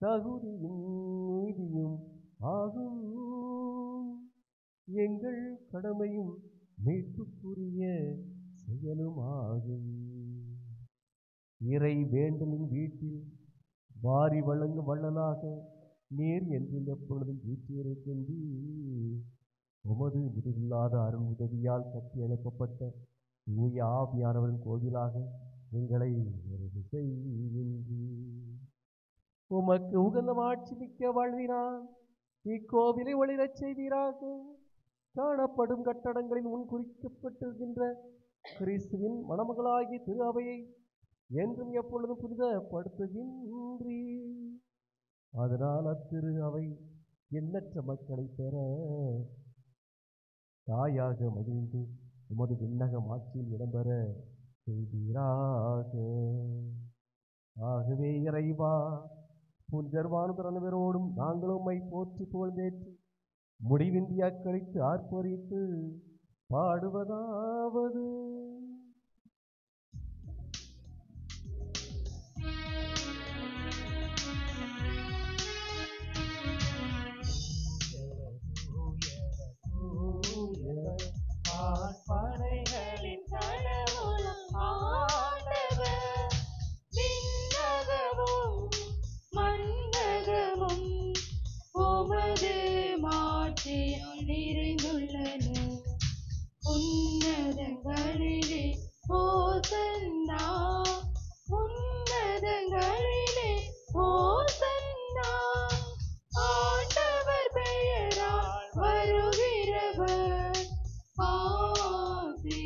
தகுதியும் நீதியும் ஆகும். எங்கள் கடமையும் மீட்புக்குரிய செயலுமாகும். இறை வேண்டலின் வீட்டில் வாரி வழங்கும் வள்ளலாக நீர் என்று எப்பொழுதும் வீட்டியிருக்கின்றீர். உமது முடிவில்லாத அருள் உதவியால் கட்டி எழுப்பப்பட்ட தூய ஆவியானவரின் கோவிலாக எங்களை நிறைவு செய்கின்றீர். உமக்கு உகந்த ஆட்சி மிக்க வாழ்வினால் இக்கோவிலை ஒளிரச் செய்வீராக. காணப்படும் கட்டடங்களில் முன் குறிக்கப்பட்டிருக்கின்ற கிறிஸ்துவின் மணமகளாகிய திரு அவையை என்றும் எப்பொழுதும் புனிதப்படுத்துகின்றீர். அதனால் அத்திரு அவை எண்ணற்ற மக்களை பெற தாயாக மகிழ்ந்து உமது விண்ணக ஆட்சியில் இடம்பெற செய்வீராக. ஆகவே இறைவா, புனிதர்வானும் அனைவரோடும் நாங்கள் உம்மை போற்றி புகழ்ந்தேற்று முடிவின்றி அக்களித்து ஆர்ப்பரித்து பாடுவதாவது: படைகளின் கடவுளும் ஆண்டவர், விண்ணகமும் மண்ணகமும் உமது மாட்சியால் நிறைந்துள்ளன. உன்னதங்களிலே ஓசன்னா, உன்னதங்களிலே ஓசன்னா. ஆண்டவர் பெயரால் வருகிறவர் ஆசி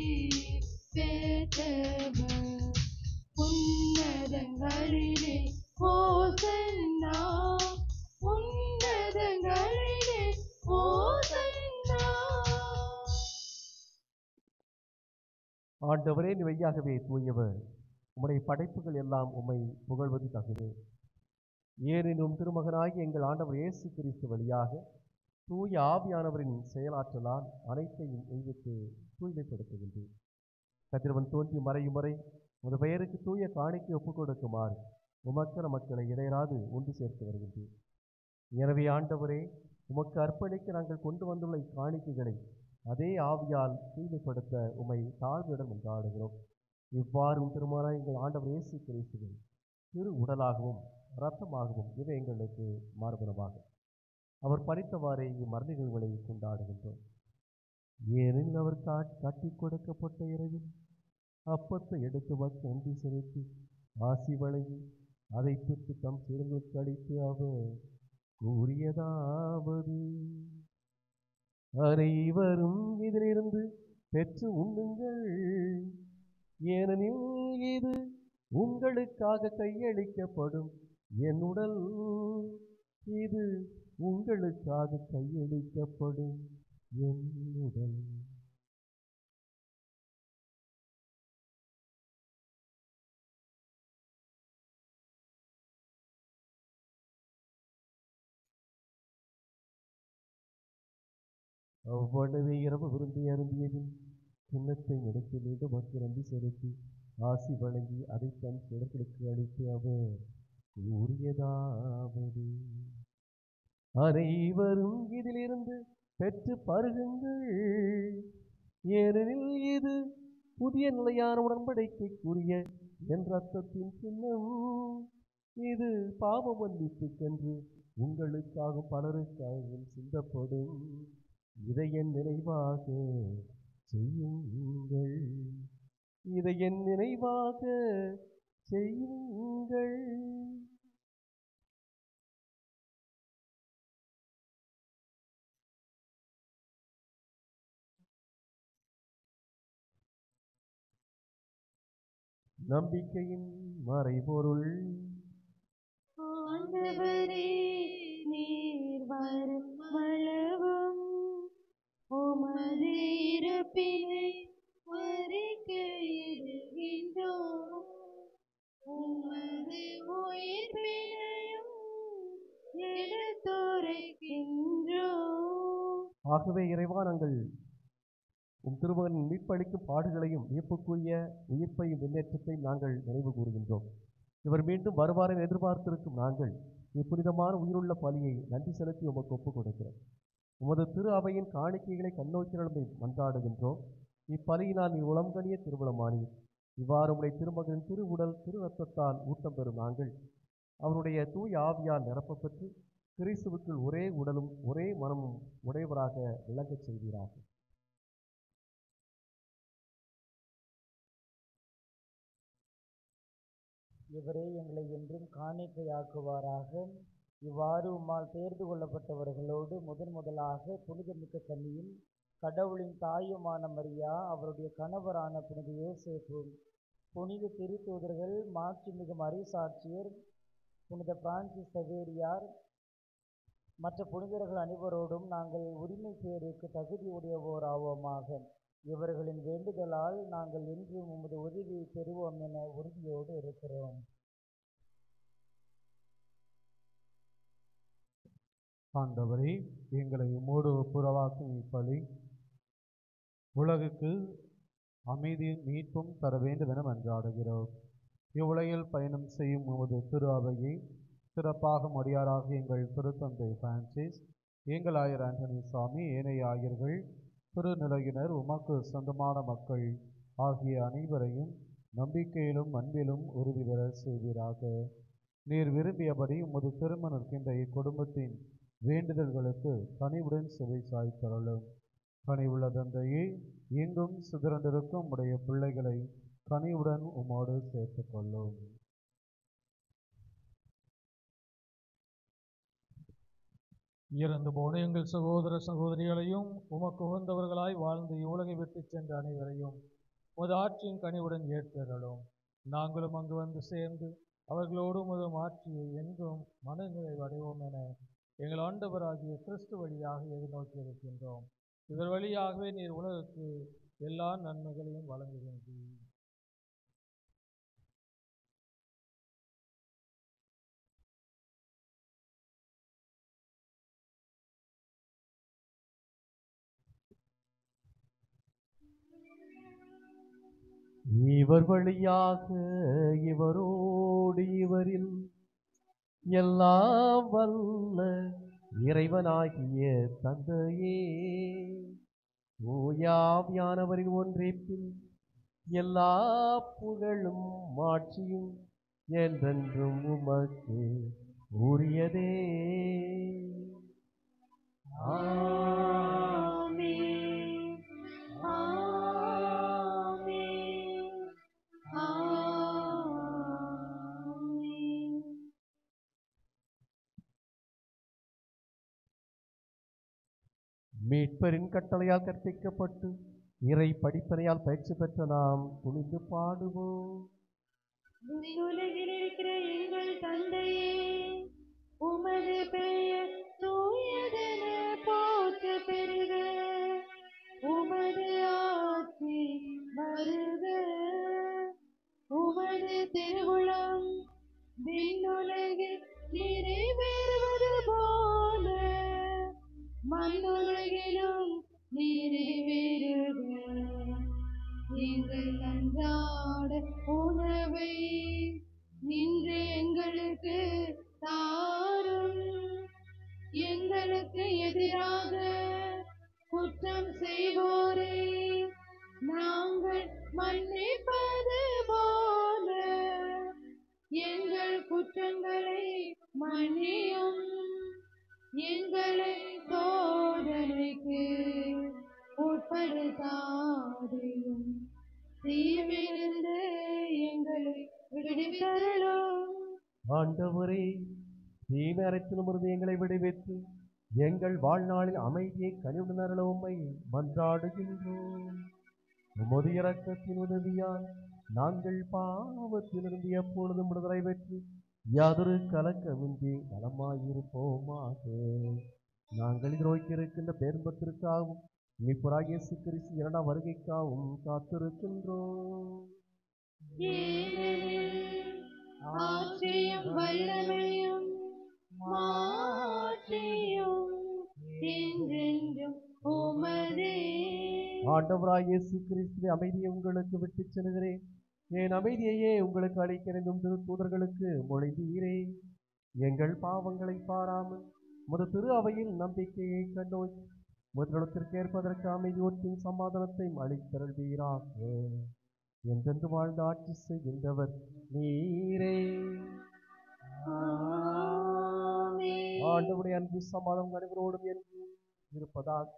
பெற்றவர். உன்னதங்களிலே ஓசன்னா, உன்னதங்களிலே ஓசன்னா. ஆண்டவரே, நீ மெய்யாகவே தூயவர். உம்முடைய படைப்புகள் எல்லாம் உம்மை புகழ்வது தகுது. ஏனெனும் திருமகனாகி எங்கள் ஆண்டவர் இயேசு கிறிஸ்து வழியாக தூய ஆவியானவரின் செயலாற்றலால் அனைத்தையும் உய்வித்து தூய்மைப்படுத்துகின்றேன். கதிரவன் தோன்றி மறையும் வரை உமது பெயருக்கு தூய காணிக்கை ஒப்புக் கொடுக்குமாறு உமக்கர மக்களை இடையராது ஒன்று சேர்த்து வருகின்றேன். எனவே ஆண்டவரே, உமக்கு அர்ப்பணிக்க நாங்கள் கொண்டு வந்துள்ள இக்காணிக்கைகளை அதே ஆவியால் தூய்மைப்படுத்த உம்மை தாழ்வுடன் கொண்டாடுகிறோம். இவ்வாறு திருமணம் எங்கள் ஆண்டவர் இயேசு கிறிஸ்துவின் திரு உடலாகவும் இரத்தமாகவும் இவை எங்களுக்கு மார்பனமாக அவர் பறித்தவாறே இம்மரண நிகழ்வுகளை கொண்டாடுகின்றோம். ஏனெனில் அவர் காட்டி கொடுக்கப்பட்ட இரவில் அப்பத்தை எடுத்து நன்றி செலுத்தி ஆசி வழங்கி அதை பெற்று தம் சிறுங்களுக்கு அளித்து அவர் கூறியதாவது: அனைவரும் இதிலிருந்து பெற்று உண்ணுங்கள், ஏனெனில் இது உங்களுக்காக கையளிக்கப்படும் என் உடல். இது உங்களுக்காக கையளிக்கப்படும் என் உடல். அவ்வளவே இரவு விருந்தை அருந்தியதில் கிண்ணத்தை எடுத்து மீண்டும் மக்கள் நன்றி செலுத்தி ஆசி வழங்கி அதை தன் சிலர்களுக்கு அளித்து அவர் கூறியதாவது, அனைவரும் இதிலிருந்து பெற்று பருகுங்கள், ஏனெனில் இது புதிய நிலையான உடன்படிக்கைக்குரிய என் ரத்தத்தின் சின்னம். இது பாவ மன்னிப்புக்கென்று உங்களுக்காக பலருக்காகவும் சிந்தப்படும். இதை என் நினைவாக செய்யுங்கள், இதை என் நினைவாக செய்யுங்கள். நம்பிக்கையின் மறைபொருள். ஆண்டவரே, நீர் வரும் அளவும் உமது இறப்பினை அறிக்கையிடுகின்றோம், உமது உயிர்ப்பினையும் எடுத்துரைக்கின்றோம். ஆகவே இறைவா, நாங்கள் உம் திருமகனின் மீட்பளிக்கும் பாடுகளையும் வியப்புக்குரிய உயிர்ப்பையும் முன்னேற்றத்தை நாங்கள் நினைவு கூறுகின்றோம். இவர் மீண்டும் வருவாரின் எதிர்பார்த்திருக்கும் நாங்கள் இப்புனிதமான உயிருள்ள பலியை நன்றி செலுத்தி உமக்கு ஒப்புக் கொடுக்கிறோம். உமது திரு அவையின் காணிக்கைகளை கண்ணோக்கி நடந்து மன்றாடுகின்றோம். இப்பலியினால் நீ உளம்கனிய திருவுளமானீர். இவ்வாறு உடைய திருமகனின் திரு உடல் திரு ரத்தத்தால் ஊட்டம் பெறும் நாங்கள் அவருடைய தூய் ஆவியால் நிரப்பப்பெற்று கிறிஸ்துவுக்குள் ஒரே உடலும் ஒரே மனமும் உடையவராக விளங்கச் செய்வீராக. இவரே எங்களை என்றும் காணிக்கையாக்குவாராக. இவ்வாறு உம்மால் தேர்ந்து கொள்ளப்பட்டவர்களோடு முதலாக புனிதமிக்க கன்னியும் கடவுளின் தாயுமான மரியா, அவருடைய கணவரான புனித யோசேப்பும், புனித திருத்தூதர்கள், மாட்சிமிகு மறைசாட்சியர், புனித பிரான்சிஸ் சவேரியார், மற்ற புனிதர்கள் அனைவரோடும் நாங்கள் உரிமை பேருக்கு தகுதி உடையவோராவோமாக. இவர்களின் வேண்டுதலால் நாங்கள் என்றும் உமது உதவியை பெறுவோம் என உறுதியோடு இருக்கிறோம். ஆண்டவரே, எங்களை உம்மோடு ஒப்புரவாக்கும் இப்பலி உலகுக்கு அமைதியும் மீட்பும் தர வேண்டும் என மன்றாடுகிறோம். இவ்வுலகில் பயணம் செய்யும் உமது திரு அவையை சிறப்பாக மடியாராக எங்கள் திருத்தந்தை பிரான்சிஸ், எங்கள் ஆயர் ஆண்டனி சாமி, ஏனைய ஆயர்கள், திருநிலையினர், உமக்கு சொந்தமான மக்கள் ஆகிய அனைவரையும் நம்பிக்கையிலும் அன்பிலும் உறுதி பெற செய்வீராக. நீர் விரும்பியபடி உமது திருமணர்கின்ற இக்குடும்பத்தின் வேண்டுதல்களுக்கு கனிவுடன் செவி சாய்த்தருளும். கனிவுள்ள தந்தையே, எங்கும் சிதறண்டிருக்கும் உடைய பிள்ளைகளை கனிவுடன் உமோடு சேர்த்துக்கொள்ளும். இறந்து போன எங்கள் சகோதர சகோதரிகளையும் உமக்கு உகந்தவர்களாய் வாழ்ந்து இவ்வுலகை விட்டு சென்ற அனைவரையும் உமது ஆட்சியின் கனிவுடன் ஏற்றருளும். நாங்களும் அங்கு வந்து சேர்ந்து அவர்களோடு உமது ஆட்சியை என்றும் மனநிறைவடைவோம் என எங்கள் ஆண்டவராகிய கிறிஸ்து வழியாக எதிர்நோக்கி இருக்கின்றோம். இவர் வழியாகவே நீர் உலகுக்கு எல்லா நன்மைகளையும் வழங்குகின்றீர். இவர் வழியாக இவரோடு இவரில் எல்லாம் வல்ல இறைவனாகிய தந்தையே, தூயாவியானவரின் ஒன்றிப்பில் எல்லா புகழும் மாட்சியும் என்றென்றும் உமக்கு உரியதே. ஆமென். ஆமென். ஆமென். மீட்பரின் கட்டளையால் கற்பிக்கப்பட்டு இறை படிப்பனையால் பயிற்சி பெற்ற நாம் துணிந்து பாடுவோம். உலகில் இருக்கிற எங்கள் தந்தையே, உமது பெயர் தூயதென போற்ற பெறுக. உமது ஆட்சி வருக. உமது திருவுளம் விண்ணுலகில் நிறைவேறுவது போல மண்ணுலகிலும் எதிராக குற்றம் செய்வோரை நாங்கள் மன்னிப்பது போல எங்கள் குற்றங்களை மன்னியும், எங்களை சோதனைக்கு உட்படுத்தாதையும், தீமையிலிருந்து எங்களை விடுவித்தருளும். ஆண்டவரே, தீமை அனைத்திலுமிருந்து எங்களை விடுவித்து எங்கள் வாழ்நாளில் அமைதியை கனிவுடன் உம்மை மன்றாடுகின்றோம். உமது இரக்கத்தின் உதவியால் நாங்கள் பாவத்திலிருந்து எப்பொழுதும் விடுதலை பெற்று யாதொரு கலக்கமின்றி நலமாயிருப்போமாக. நாங்கள் எதிர்நோக்கியிருக்கின்ற பேர்பத்திற்காகவும் மீட்பராகிய இயேசு கிறிஸ்து இரண்டாம் வருகைக்காகவும் காத்திருக்கின்றோம். ஆட்சியும் வல்லமையும் மாட்சியும் என்றென்றும் உமதே. ஆண்டவராகிய இயேசு கிறிஸ்துவை அமைதியை உங்களுக்கு விட்டுச் செல்கிறேன், என் அமைதியையே உங்களுக்கு அளிக்கிறேன் என்று தூதர்களுக்கு மொழிந்தீரே. எங்கள் பாவங்களை பாராமல் உமது திரு அவையில் நம்பிக்கையை கண்டோய் முதலத்திற்கு ஏற்பதற்கு அமைதி ஒற்றின் சமாதானத்தை அளித்தருள்வீராக. என்றென்று வாழ்ந்து ஆட்சி செய்கின்றவர் நீரே. ஆண்டவருடைய அன்பு சமாதானம் அனைவரோடும் என்று இருப்பதாக.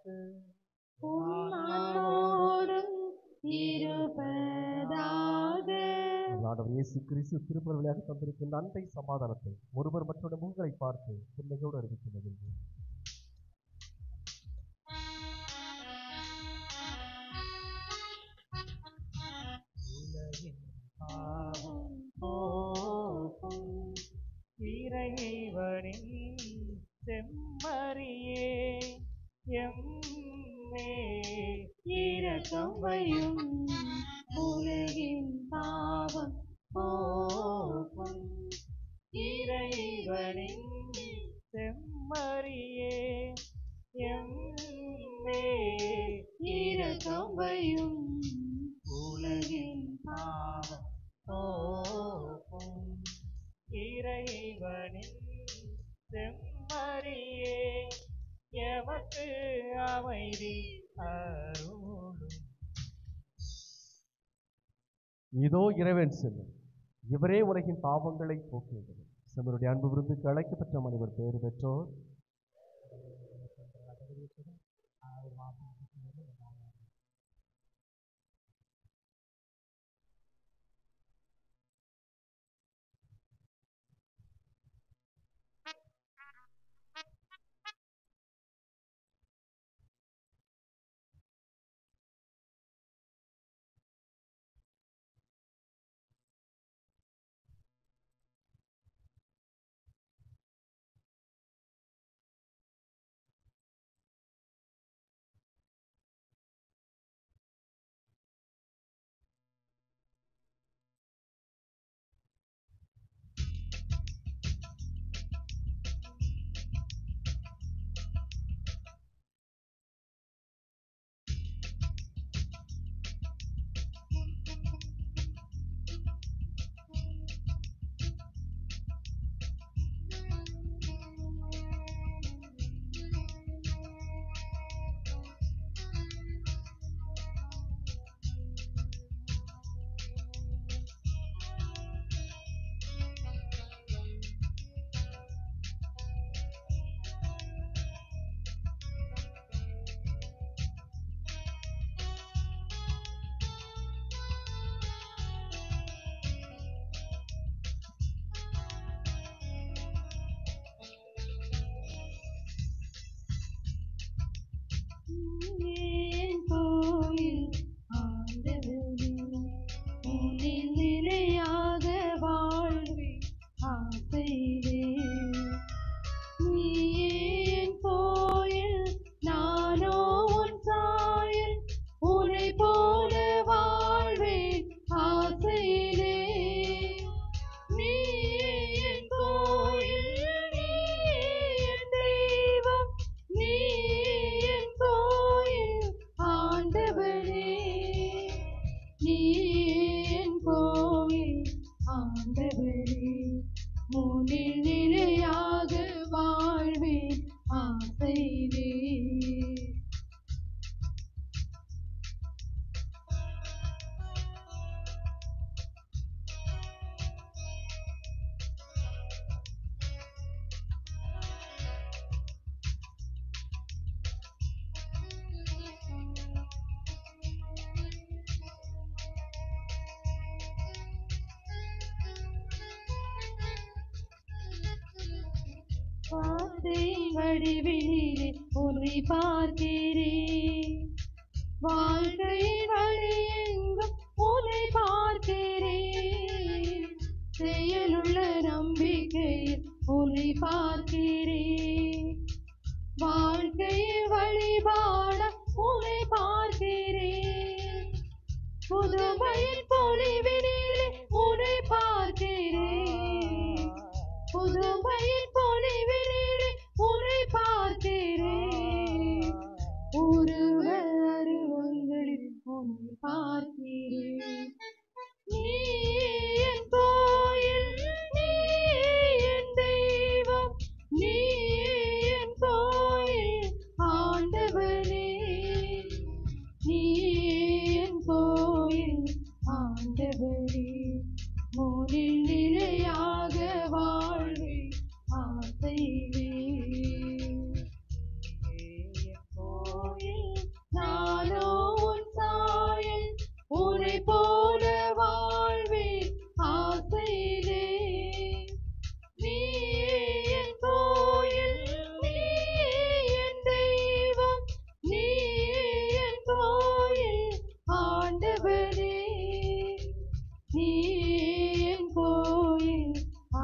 ஆண்டவர் இயேசு கிறிஸ்து திருப்பதி வழியாக தந்திருக்கின்ற அன்பை சமாதானத்தை ஒருவர் மற்றொரு முகங்களை பார்த்து புன்னகையோடு அறிவிக்கிறது. இறைவனின் செம்மறியே எம்மே இரக்கம் வையும், உலகின் பாவம் போக்கும் இறைவனின் செம்மறியே எம்மே இரக்கம் வையும், உலகின் பாவம் போக்கும் இறைவனின் செம்மறியே எமக்கு அமைதி அருளும். இதோ இறைவன் செல்லும், இவரே உலகின் பாவங்களை போக்குகிறது. சிலருடைய அன்பு விருந்துக்கு அழைக்கப்பட்ட மனிதர் பேறு பெற்றோர். வார்த்தையின் வடிவினிலே உன்னை பார்க்கிறேன். வாழ்க்கையின் வழியெங்கும் உன்னை பார்க்கிறேன். செயலுள்ள நம்பிக்கையில் உன்னை பார்க்கிறேன். வாழ்க்கையில் வழிபாட உன்னை பார்க்கிறேன். புதுமையின் பொலிவினிலே உன்னை பார்க்கிறேன். புதுமையின் பொலிவினிலே உன்னை பார்க்கிறேன். உருவ அருவங்களில் உன்னை பார்க்கிறேன். நீ என் கோயில், நீ என் தெய்வம், நீ என் கோயில் ஆண்டவனே. நீ என் கோயில் ஆண்டவனே. மோனில் நிலையாக வாழ்வே ஆசைவே. கோயில் நானோ உன் சாயல், உன்னை போல வாழ்வே ஆசையிலே. நீ என் கோயில், நீ என் தெய்வம், நீ என் கோயில் ஆண்டவனே. நீ என் கோயில்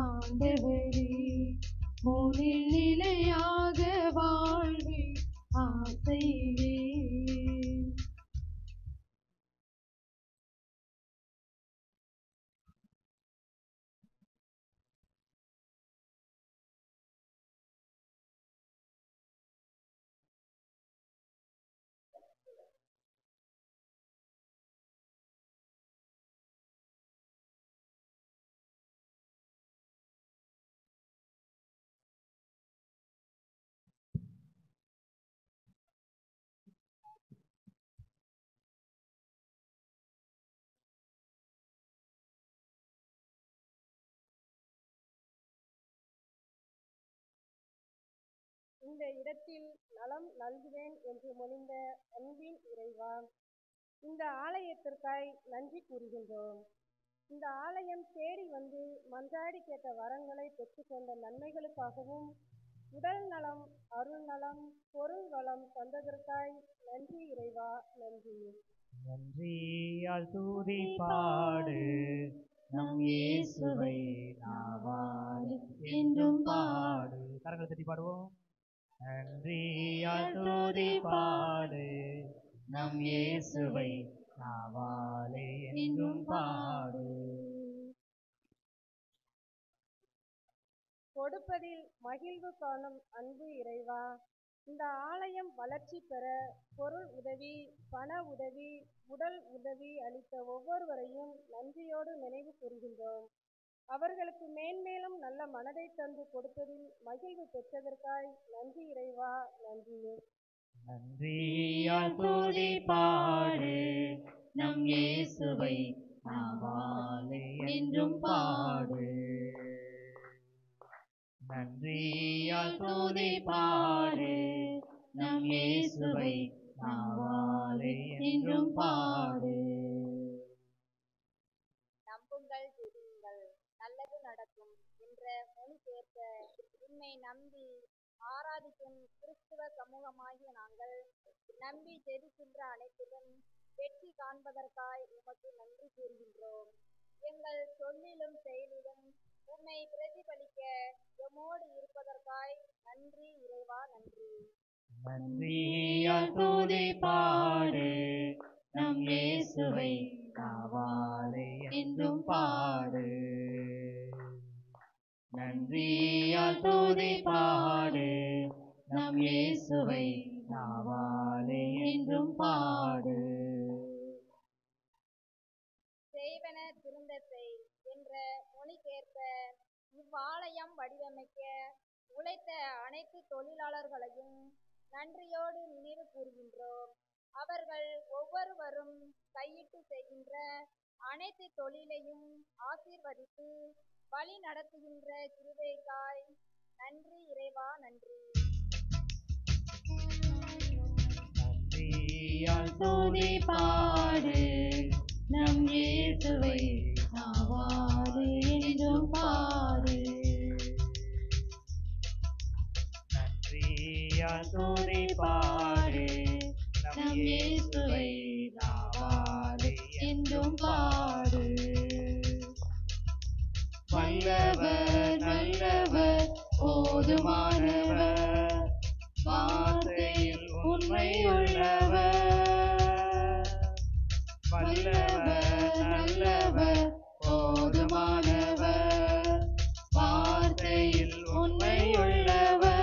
ஆண்டவனே. மோனில் நிலையாக வாழ்வே ஆசையிலே. இந்த இடத்தில் நலம் நல்குவேன் என்று மொழிந்த அன்பின் இறைவா, இந்த ஆலயத்திற்காய் நன்றி கூறுகின்றோம். இந்த ஆலயம் தேடி வந்து மன்றாடி கேட்ட வரங்களை பெற்றுக்கொண்ட நன்மைகளுக்காகவும் உடல் நலம், அருள் நலம், பொருள் வளம் தந்ததற்காய் நன்றி இறைவா, நன்றி. நன்றியால் துதி பாடு நம் இயேசுவை நாவால் என்றும் பாடு. கரங்களை தட்டி பாடுவோம். நன்றியால் துதி பாடு நம் இயேசுவை நாவாலே என்றும் பாடு. கொடுப்பதில் மகிழ்வு காணும் அன்பு இறைவா, இந்த ஆலயம் வளர்ச்சி பெற பொருள் உதவி, பண உதவி, உடல் உதவி அளித்த ஒவ்வொருவரையும் நன்றியோடு நினைவு கூறுகின்றோம். அவர்களுக்கு மேன்மேலும் நல்ல மனதை தந்து கொடுப்பதில் மகிழ்வு பெற்றதற்காய் நன்றி இறைவா, நன்றி. நன்றியால் துதி பாடு நம் இயேசுவை நாவாலே என்றும் பாடு. நன்றியால் துதி பாடு நம் இயேசுவை நாவாலே என்றும் பாடு. நம்புங்கள், ஜெபியுங்கள், நல்லது நடக்கும் என்ற மொழிபெயர்த்த உண்மை நம்பி ஆராதிக்கும் கிறிஸ்துவ சமூகமாகிய நாங்கள் நம்பி ஜெபிக்கின்ற அனைத்திலும் வெற்றி காண்பதற்காய் உமக்கு நன்றி கூறுகின்றோம். எங்கள் சொல்லிலும் செயலிலும் உம்மை பிரதிபலிக்க எம்மோடு இருப்பதற்காய் நன்றி இறைவா, நன்றி. நன்றியால் துதி பாடு நம் இயேசுவை நாவாலே என்றும் பாடு. நன்றியால் துதி பாடு நம் இயேசுவை நாவாலே என்றும் பாடு. செய்வன திருந்த செய் என்ற மொழிக்கேற்ப இவ்வாலயம் வடிவமைக்க உழைத்த அனைத்து தொழிலாளர்களையும் நன்றியோடு நினைவு கூறுகின்றோம். அவர்கள் ஒவ்வொருவரும் கையிட்டு செய்கின்ற அனைத்து தொழிலையும் ஆசீர்வதித்து வழி நடத்துகின்ற கிருபைக்காய் நன்றி இறைவா, நன்றி. நன்றியால் துதி பாடு நம் இயேசுவை நாவாலே என்றும் பாடு. நன்றியால் துதி பாடு நம் இயேசுவை நாவாலே என்றும் பாடு. வல்லவர் நல்லவர் போதுமானவர் வார்த்தையில் உண்மையுள்ளவர். வல்லவர் நல்லவர் போதுமானவர் வார்த்தையில் உண்மையுள்ளவர்.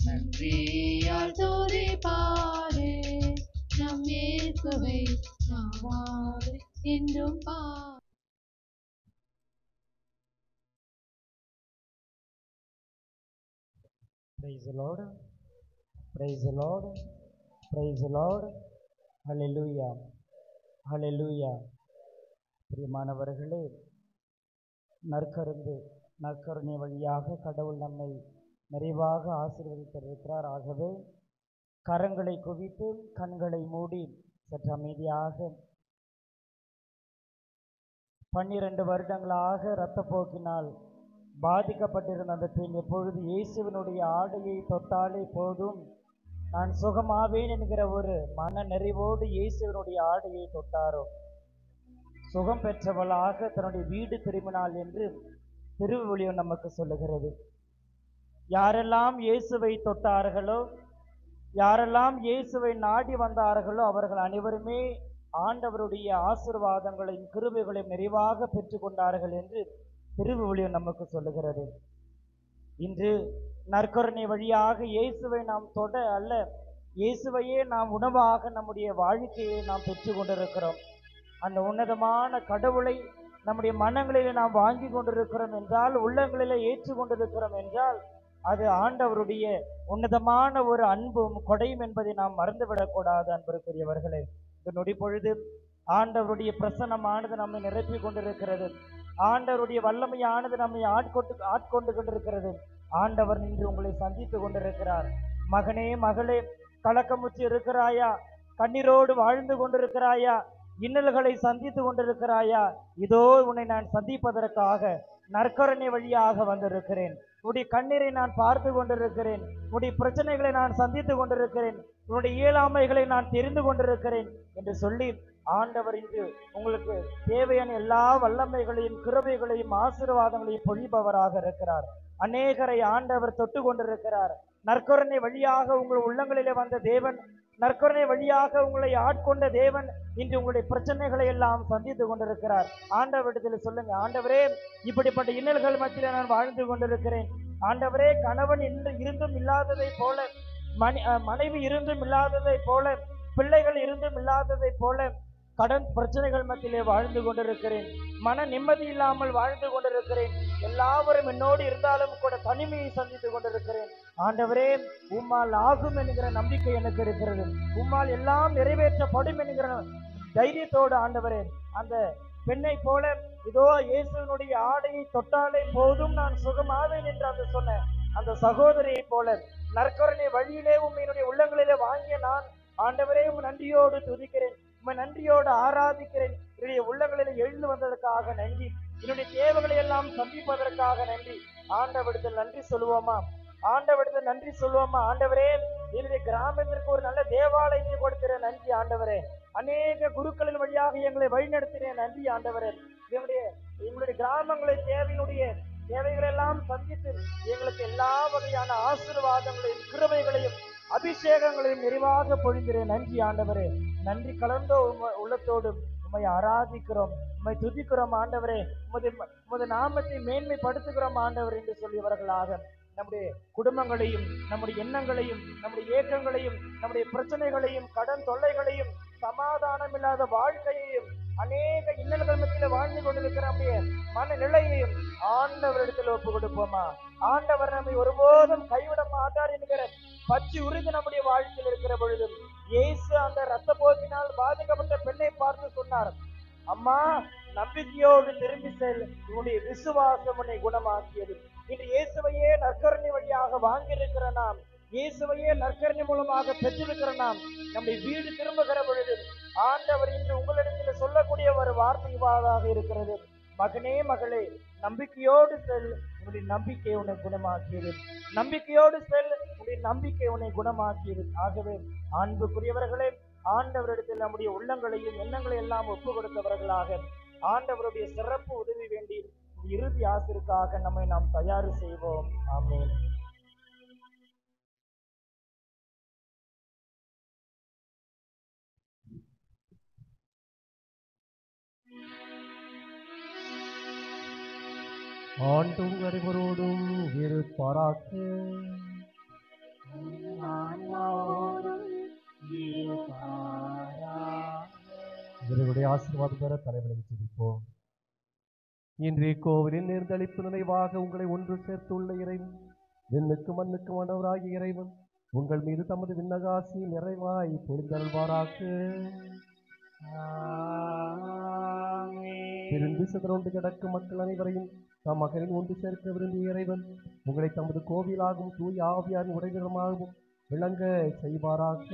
நன்றியால் துதி பாடு நம் இயேசுவை நாவாலே என்றும் பாடு. Praise the Lord. Praise the Lord. Praise the Lord. Hallelujah. Hallelujah. பிரியமானவர்களே, நற்கருணை வழியாக கடவுள் நம்மை நிறைவாக ஆசீர்வதித்திருக்கிறார். ஆகவே கரங்களை குவித்து கண்களை மூடி சற்று அமைதியாக 12 வருடங்களாக இரத்தப்போக்கினால் பாதிக்கப்பட்டிருந்த அந்த பெண் எப்பொழுது இயேசுவினுடைய ஆடையை தொட்டாலே போதும் நான் சுகமாவேன் என்கிற ஒரு மன நிறைவோடு இயேசுவினுடைய ஆடையை தொட்டாரோ, சுகம் பெற்றவளாக தன்னுடைய வீடு திரும்பினாள் என்று திருவிவிலியம் நமக்கு சொல்லுகிறது. யாரெல்லாம் இயேசுவை தொட்டார்களோ, யாரெல்லாம் இயேசுவை நாடி வந்தார்களோ, அவர்கள் அனைவருமே ஆண்டவருடைய ஆசீர்வாதங்களையும் கிருபைகளையும் நிறைவாக பெற்றுக்கொண்டார்கள் என்று திருவிவிலியம் நமக்கு சொல்லுகிறது. இன்று நற்கருணை வழியாக இயேசுவை நாம் தொட அல்ல, இயேசுவையே நாம் உணவாக நம்முடைய வாழ்க்கையை நாம் பெற்று கொண்டிருக்கிறோம். அந்த உன்னதமான கடவுளை நம்முடைய மனங்களிலே நாம் வாங்கி கொண்டிருக்கிறோம் என்றால், உள்ளங்களிலே ஏற்று கொண்டிருக்கிறோம் என்றால், அது ஆண்டவருடைய உன்னதமான ஒரு அன்பும் கொடையும் என்பதை நாம் மறந்துவிடக்கூடாது. அன்பிற்குரியவர்களே, இந்த நொடி பொழுது ஆண்டவருடைய பிரசன்னமானது நம்மை நிரப்பி கொண்டிருக்கிறது. ஆண்டவருடைய வல்லமையானது நம்மை ஆட்கொண்டு கொண்டிருக்கிறது. ஆண்டவர் இன்று உங்களை சந்தித்து கொண்டிருக்கிறார். மகனே மகளே, கலக்கமுற்று இருக்கிறாயா? கண்ணீரோடு வாழ்ந்து கொண்டிருக்கிறாயா? இன்னல்களை சந்தித்து கொண்டிருக்கிறாயா? இதோ உன்னை நான் சந்திப்பதற்காக நற்கருணை வழியாக வந்திருக்கிறேன். உன்னுடைய கண்ணீரை நான் பார்த்து கொண்டிருக்கிறேன். உன்னுடைய பிரச்சனைகளை நான் சந்தித்து கொண்டிருக்கிறேன். உன்னுடைய இயலாமைகளை நான் தெரிந்து கொண்டிருக்கிறேன் என்று சொல்லி ஆண்டவர் இன்று உங்களுக்கு தேவையான எல்லா வல்லமைகளையும் கிருபைகளையும் ஆசீர்வாதங்களையும் பொழிபவராக இருக்கிறார். அநேகரை ஆண்டவர் தொட்டு கொண்டிருக்கிறார். நற்கருணை வழியாக உங்கள் உள்ளங்களிலே வந்த தேவன், நற்கருணை வழியாக உங்களை ஆட்கொண்ட தேவன் இன்று உங்களுடைய பிரச்சனைகளை எல்லாம் சந்தித்து கொண்டிருக்கிறார். ஆண்டவரிடத்தில் சொல்லுங்க, ஆண்டவரே, இப்படிப்பட்ட இன்னல்கள் மத்தியில் நான் வாழ்ந்து கொண்டிருக்கிறேன். ஆண்டவரே, கணவன் இருந்தும் இல்லாததை போல, மனைவி இருந்தும் இல்லாததை போல, பிள்ளைகள் இருந்தும் இல்லாததை போல கடன் பிரச்சனைகள் மத்தியிலே வாழ்ந்து கொண்டிருக்கிறேன். மன நிம்மதி இல்லாமல் வாழ்ந்து கொண்டிருக்கிறேன். எல்லாவரும் என்னோடு இருந்தாலும் கூட தனிமையை சந்தித்து கொண்டிருக்கிறேன். ஆண்டவரே, உம்மால் ஆகும் என்கிற நம்பிக்கை எனக்கு இருக்கிறது. உம்மால் எல்லாம் நிறைவேற்றப்படும் என்கிற தைரியத்தோடு ஆண்டவரே, அந்த பெண்ணை போல இதோ இயேசுவினுடைய ஆடையை தொட்டாலே போதும் நான் சுகமாவேன் என்று அந்த சொன்ன அந்த சகோதரியை போல நற்கருணை வழியிலே உம்மையினுடைய உள்ளங்களிலே வாங்கிய நான் ஆண்டவரே உம் நன்றியோடு துதிக்கிறேன், உம்மை நன்றியோடு ஆராதிக்கிறேன். என்னுடைய உள்ளங்களில் எழுந்து வந்ததற்காக நன்றி. என்னுடைய தேவைகளை எல்லாம் சந்திப்பதற்காக நன்றி. ஆண்டவரிடத்தில் நன்றி சொல்லுவோமா? ஆண்டவரிடத்தில் நன்றி சொல்லுவோமா? ஆண்டவரே, என்னுடைய கிராமத்திற்கு ஒரு நல்ல தேவாலயத்தை கொடுக்கிற நன்றி ஆண்டவரே. அநேக குருக்களின் வழியாக எங்களை வழிநடத்தின நன்றி ஆண்டவரே. எங்களுடைய கிராமங்களை தேவைகளை எல்லாம் சந்தித்து எங்களுக்கு எல்லா வகையான ஆசீர்வாதங்களையும் கிருபைகளையும் அபிஷேகங்களையும் நிறைவாக பொழிந்திரேன். நன்றி ஆண்டவரே. நன்றி கலந்த உள்ளத்தோடும் உம்மை ஆராதிக்கிறோம், உம்மை துதிக்கிறோம் ஆண்டவரே. உமது நாமத்தை மேன்மைப்படுத்துகிறோம் ஆண்டவர் என்று சொல்லியவர்களாக நம்முடைய குடும்பங்களையும் நம்முடைய எண்ணங்களையும் நம்முடைய ஏக்கங்களையும் நம்முடைய பிரச்சனைகளையும் கடன் தொல்லைகளையும் சமாதானம் இல்லாத வாழ்க்கையையும் அநேக இன்னல்கள் மத்தியில் வாழ்ந்து கொண்டிருக்கிற நம்முடைய மனநிலையையும் ஆண்டவரிடத்தில் ஒப்பு கொடுப்போமா? ஆண்டவர் நம்மை ஒருபோதும் கைவிட மாட்டார் என்கிற பற்றி உறுதி நம்முடைய வாழ்க்கையில் இருக்கிற பொழுதும் இயேசு அந்த இரத்த போக்கினால் பாதிக்கப்பட்ட பெண்ணை பார்த்து சொன்னார், அம்மா, நம்பிக்கையோடு திரும்பி செல், உன்னுடைய விசுவாசம் உன்னை குணமாக்கியது. இன்று இயேசுவையே நற்கருணை வழியாக வாங்கியிருக்கிற நாம், இயேசுவையே நற்கருணை மூலமாக பெற்றிருக்கிற நாம் நம்முடைய வீடு திரும்புகிற பொழுது ஆண்டவர் இன்று உங்களிடத்தில் சொல்லக்கூடிய ஒரு வார்த்தைவாதாக இருக்கிறது. மகனே மகளே, நம்பிக்கையோடு செல், உன்னுடைய நம்பிக்கை உன்னை குணமாக்கியது. நம்பிக்கையோடு செல், உன்னுடைய நம்பிக்கை உன்னை குணமாக்கியது. ஆகவே அன்புக்குரியவர்களே, ஆண்டவரிடத்தில் நம்முடைய உள்ளங்களையும் எண்ணங்களை எல்லாம் ஒப்பு கொடுத்தவர்களாக ஆண்டவருடைய சிறப்பு உதவி வேண்டி இறுதி ஆசிற்காக நம்மை நாம் தயார் செய்வோம். ஆமென். ஆண்டும் அனைவரோடும் இருப்பாராக. இவர்களுடைய ஆசீர்வாதம் பெற தலைவனை சிரிப்போம். இன்றைய கோவிலில் நேர்ந்தளிப்பு நினைவாக உங்களை ஒன்று சேர்த்துள்ள இறைவன், விண்ணுக்கு மண்ணுக்கு ஆண்டவராகிய இறைவன் உங்கள் மீது தமது விண்ணகாசி நிறைவாய் பொழிந்தருள்வாராக. பிரிந்து சிதறொன்று கிடக்கும் மக்கள் அனைவரையும் தம் மகனின் ஒன்று சேர்க்க விரும்பிய இறைவன் உங்களை தமது கோவிலாகவும் தூய் ஆவியாரின் உறைவிடமாகவும் விளங்க செய்வாராக.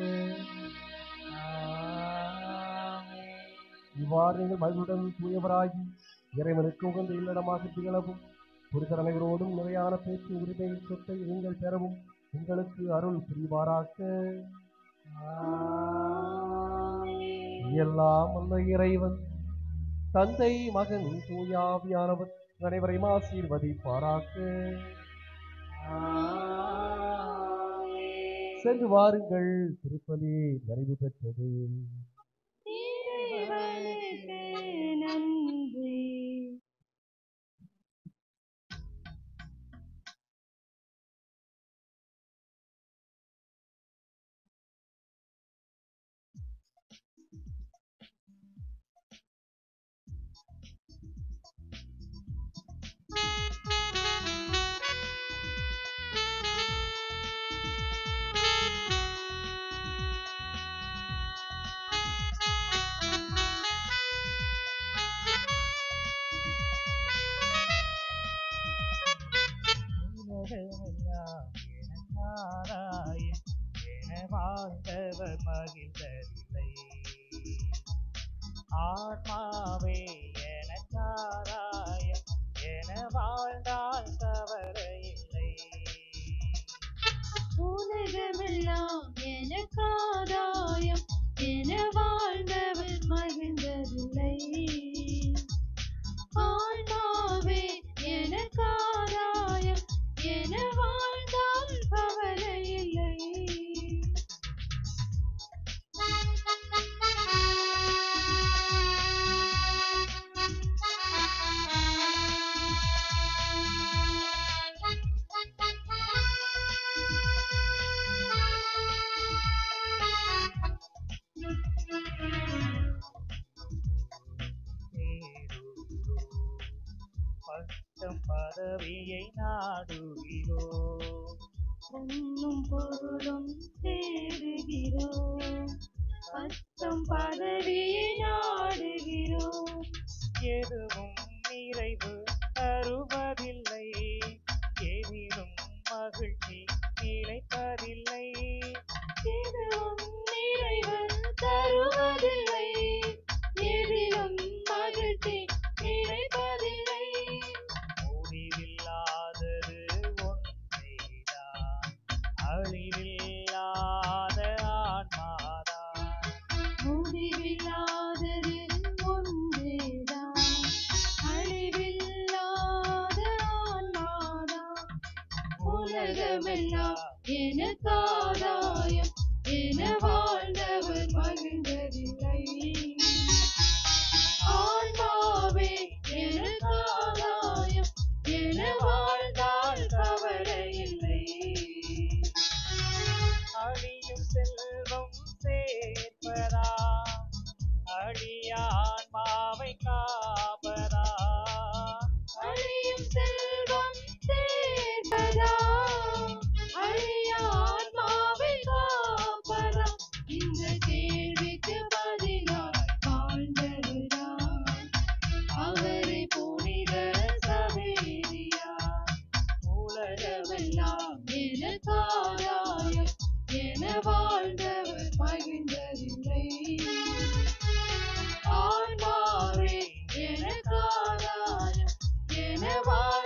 இவ்வாறு நீங்கள் மகிழ்வுடன் தூயவராகி இறைவனுக்கு உகந்த இல்லடமாக திகழவும் புரிதர் அனைவரோடும் நிறையான பேச்சு உரிமை சொத்தை நீங்கள் பெறவும் உங்களுக்கு அருள் புரிவாராக. எல்லாம் வல்ல இறைவன் தந்தை மகன் தூயாவியானவர் அனைவரையும் ஆசீர்வதிப்பாராக. சென்று வாருங்கள், திருப்பலி நிறைவு பெற்றது. நன்றி. வாழ்ந்தவர் மகிழ்ந்ததில்லை, ஆத்மாவே எனக்காராயம் என வாழ்ந்தால் தவறில்லை. உலகமெல்லாம் எனக்காதாயம் என வாழ்ந்தவர் மகிழ்ந்ததில்லை, ஆன்மாவே எனக்காதாயம் என வாழ்ந்தால் கவலை இல்லை. பட்டம் பதவியை நாடுகிறோம், பொன்னும் பொருளும் தேடுகிறோம், பட்டம் பதவியை நாடுகிறோம். எதுவும் நிறைவு தருவதில்லை, எதிலும் மகிழ்ச்சி நிலைப்பதில்லை. எதுவும் நிறைவு தருவதில்லை, எதிலும் மகிழ்ச்சி நிலைப்பதில்லை. முடிவில்லாதது ஒன்றேதான், அழிவில்லாத ஆன்மாதான். முடிவில்லாதது ஒன்றேதான், அழிவில்லாத ஆன்மாதான். உலகமெல்லாம் எனக்காதாயம் என வாழ்ந்தவர் மகிழ்ந்ததில்லை, ஆன்மாவே எனக்காதாயம் என வாழ்ந்தால் கவலை இல்லை. அழியும் செல்வம் சேர்ப்பதா, அழியா ஆன்மாவை காப்பதா. அழியும் செல்வம் சேர்ப்பதா, அழியா ஆன்மாவை காப்பதா. இந்த கேள்விக்கு பதிலாய் வாழ்ந்தவர்தான் அவரை புனித சவேரியார். உலகமெல்லாம் எனக்காதாயம் என வாழ்ந்தவர் மகிழ்ந்ததில்லை, ஆன்மாவே எனக்காதாயம் என வாழ்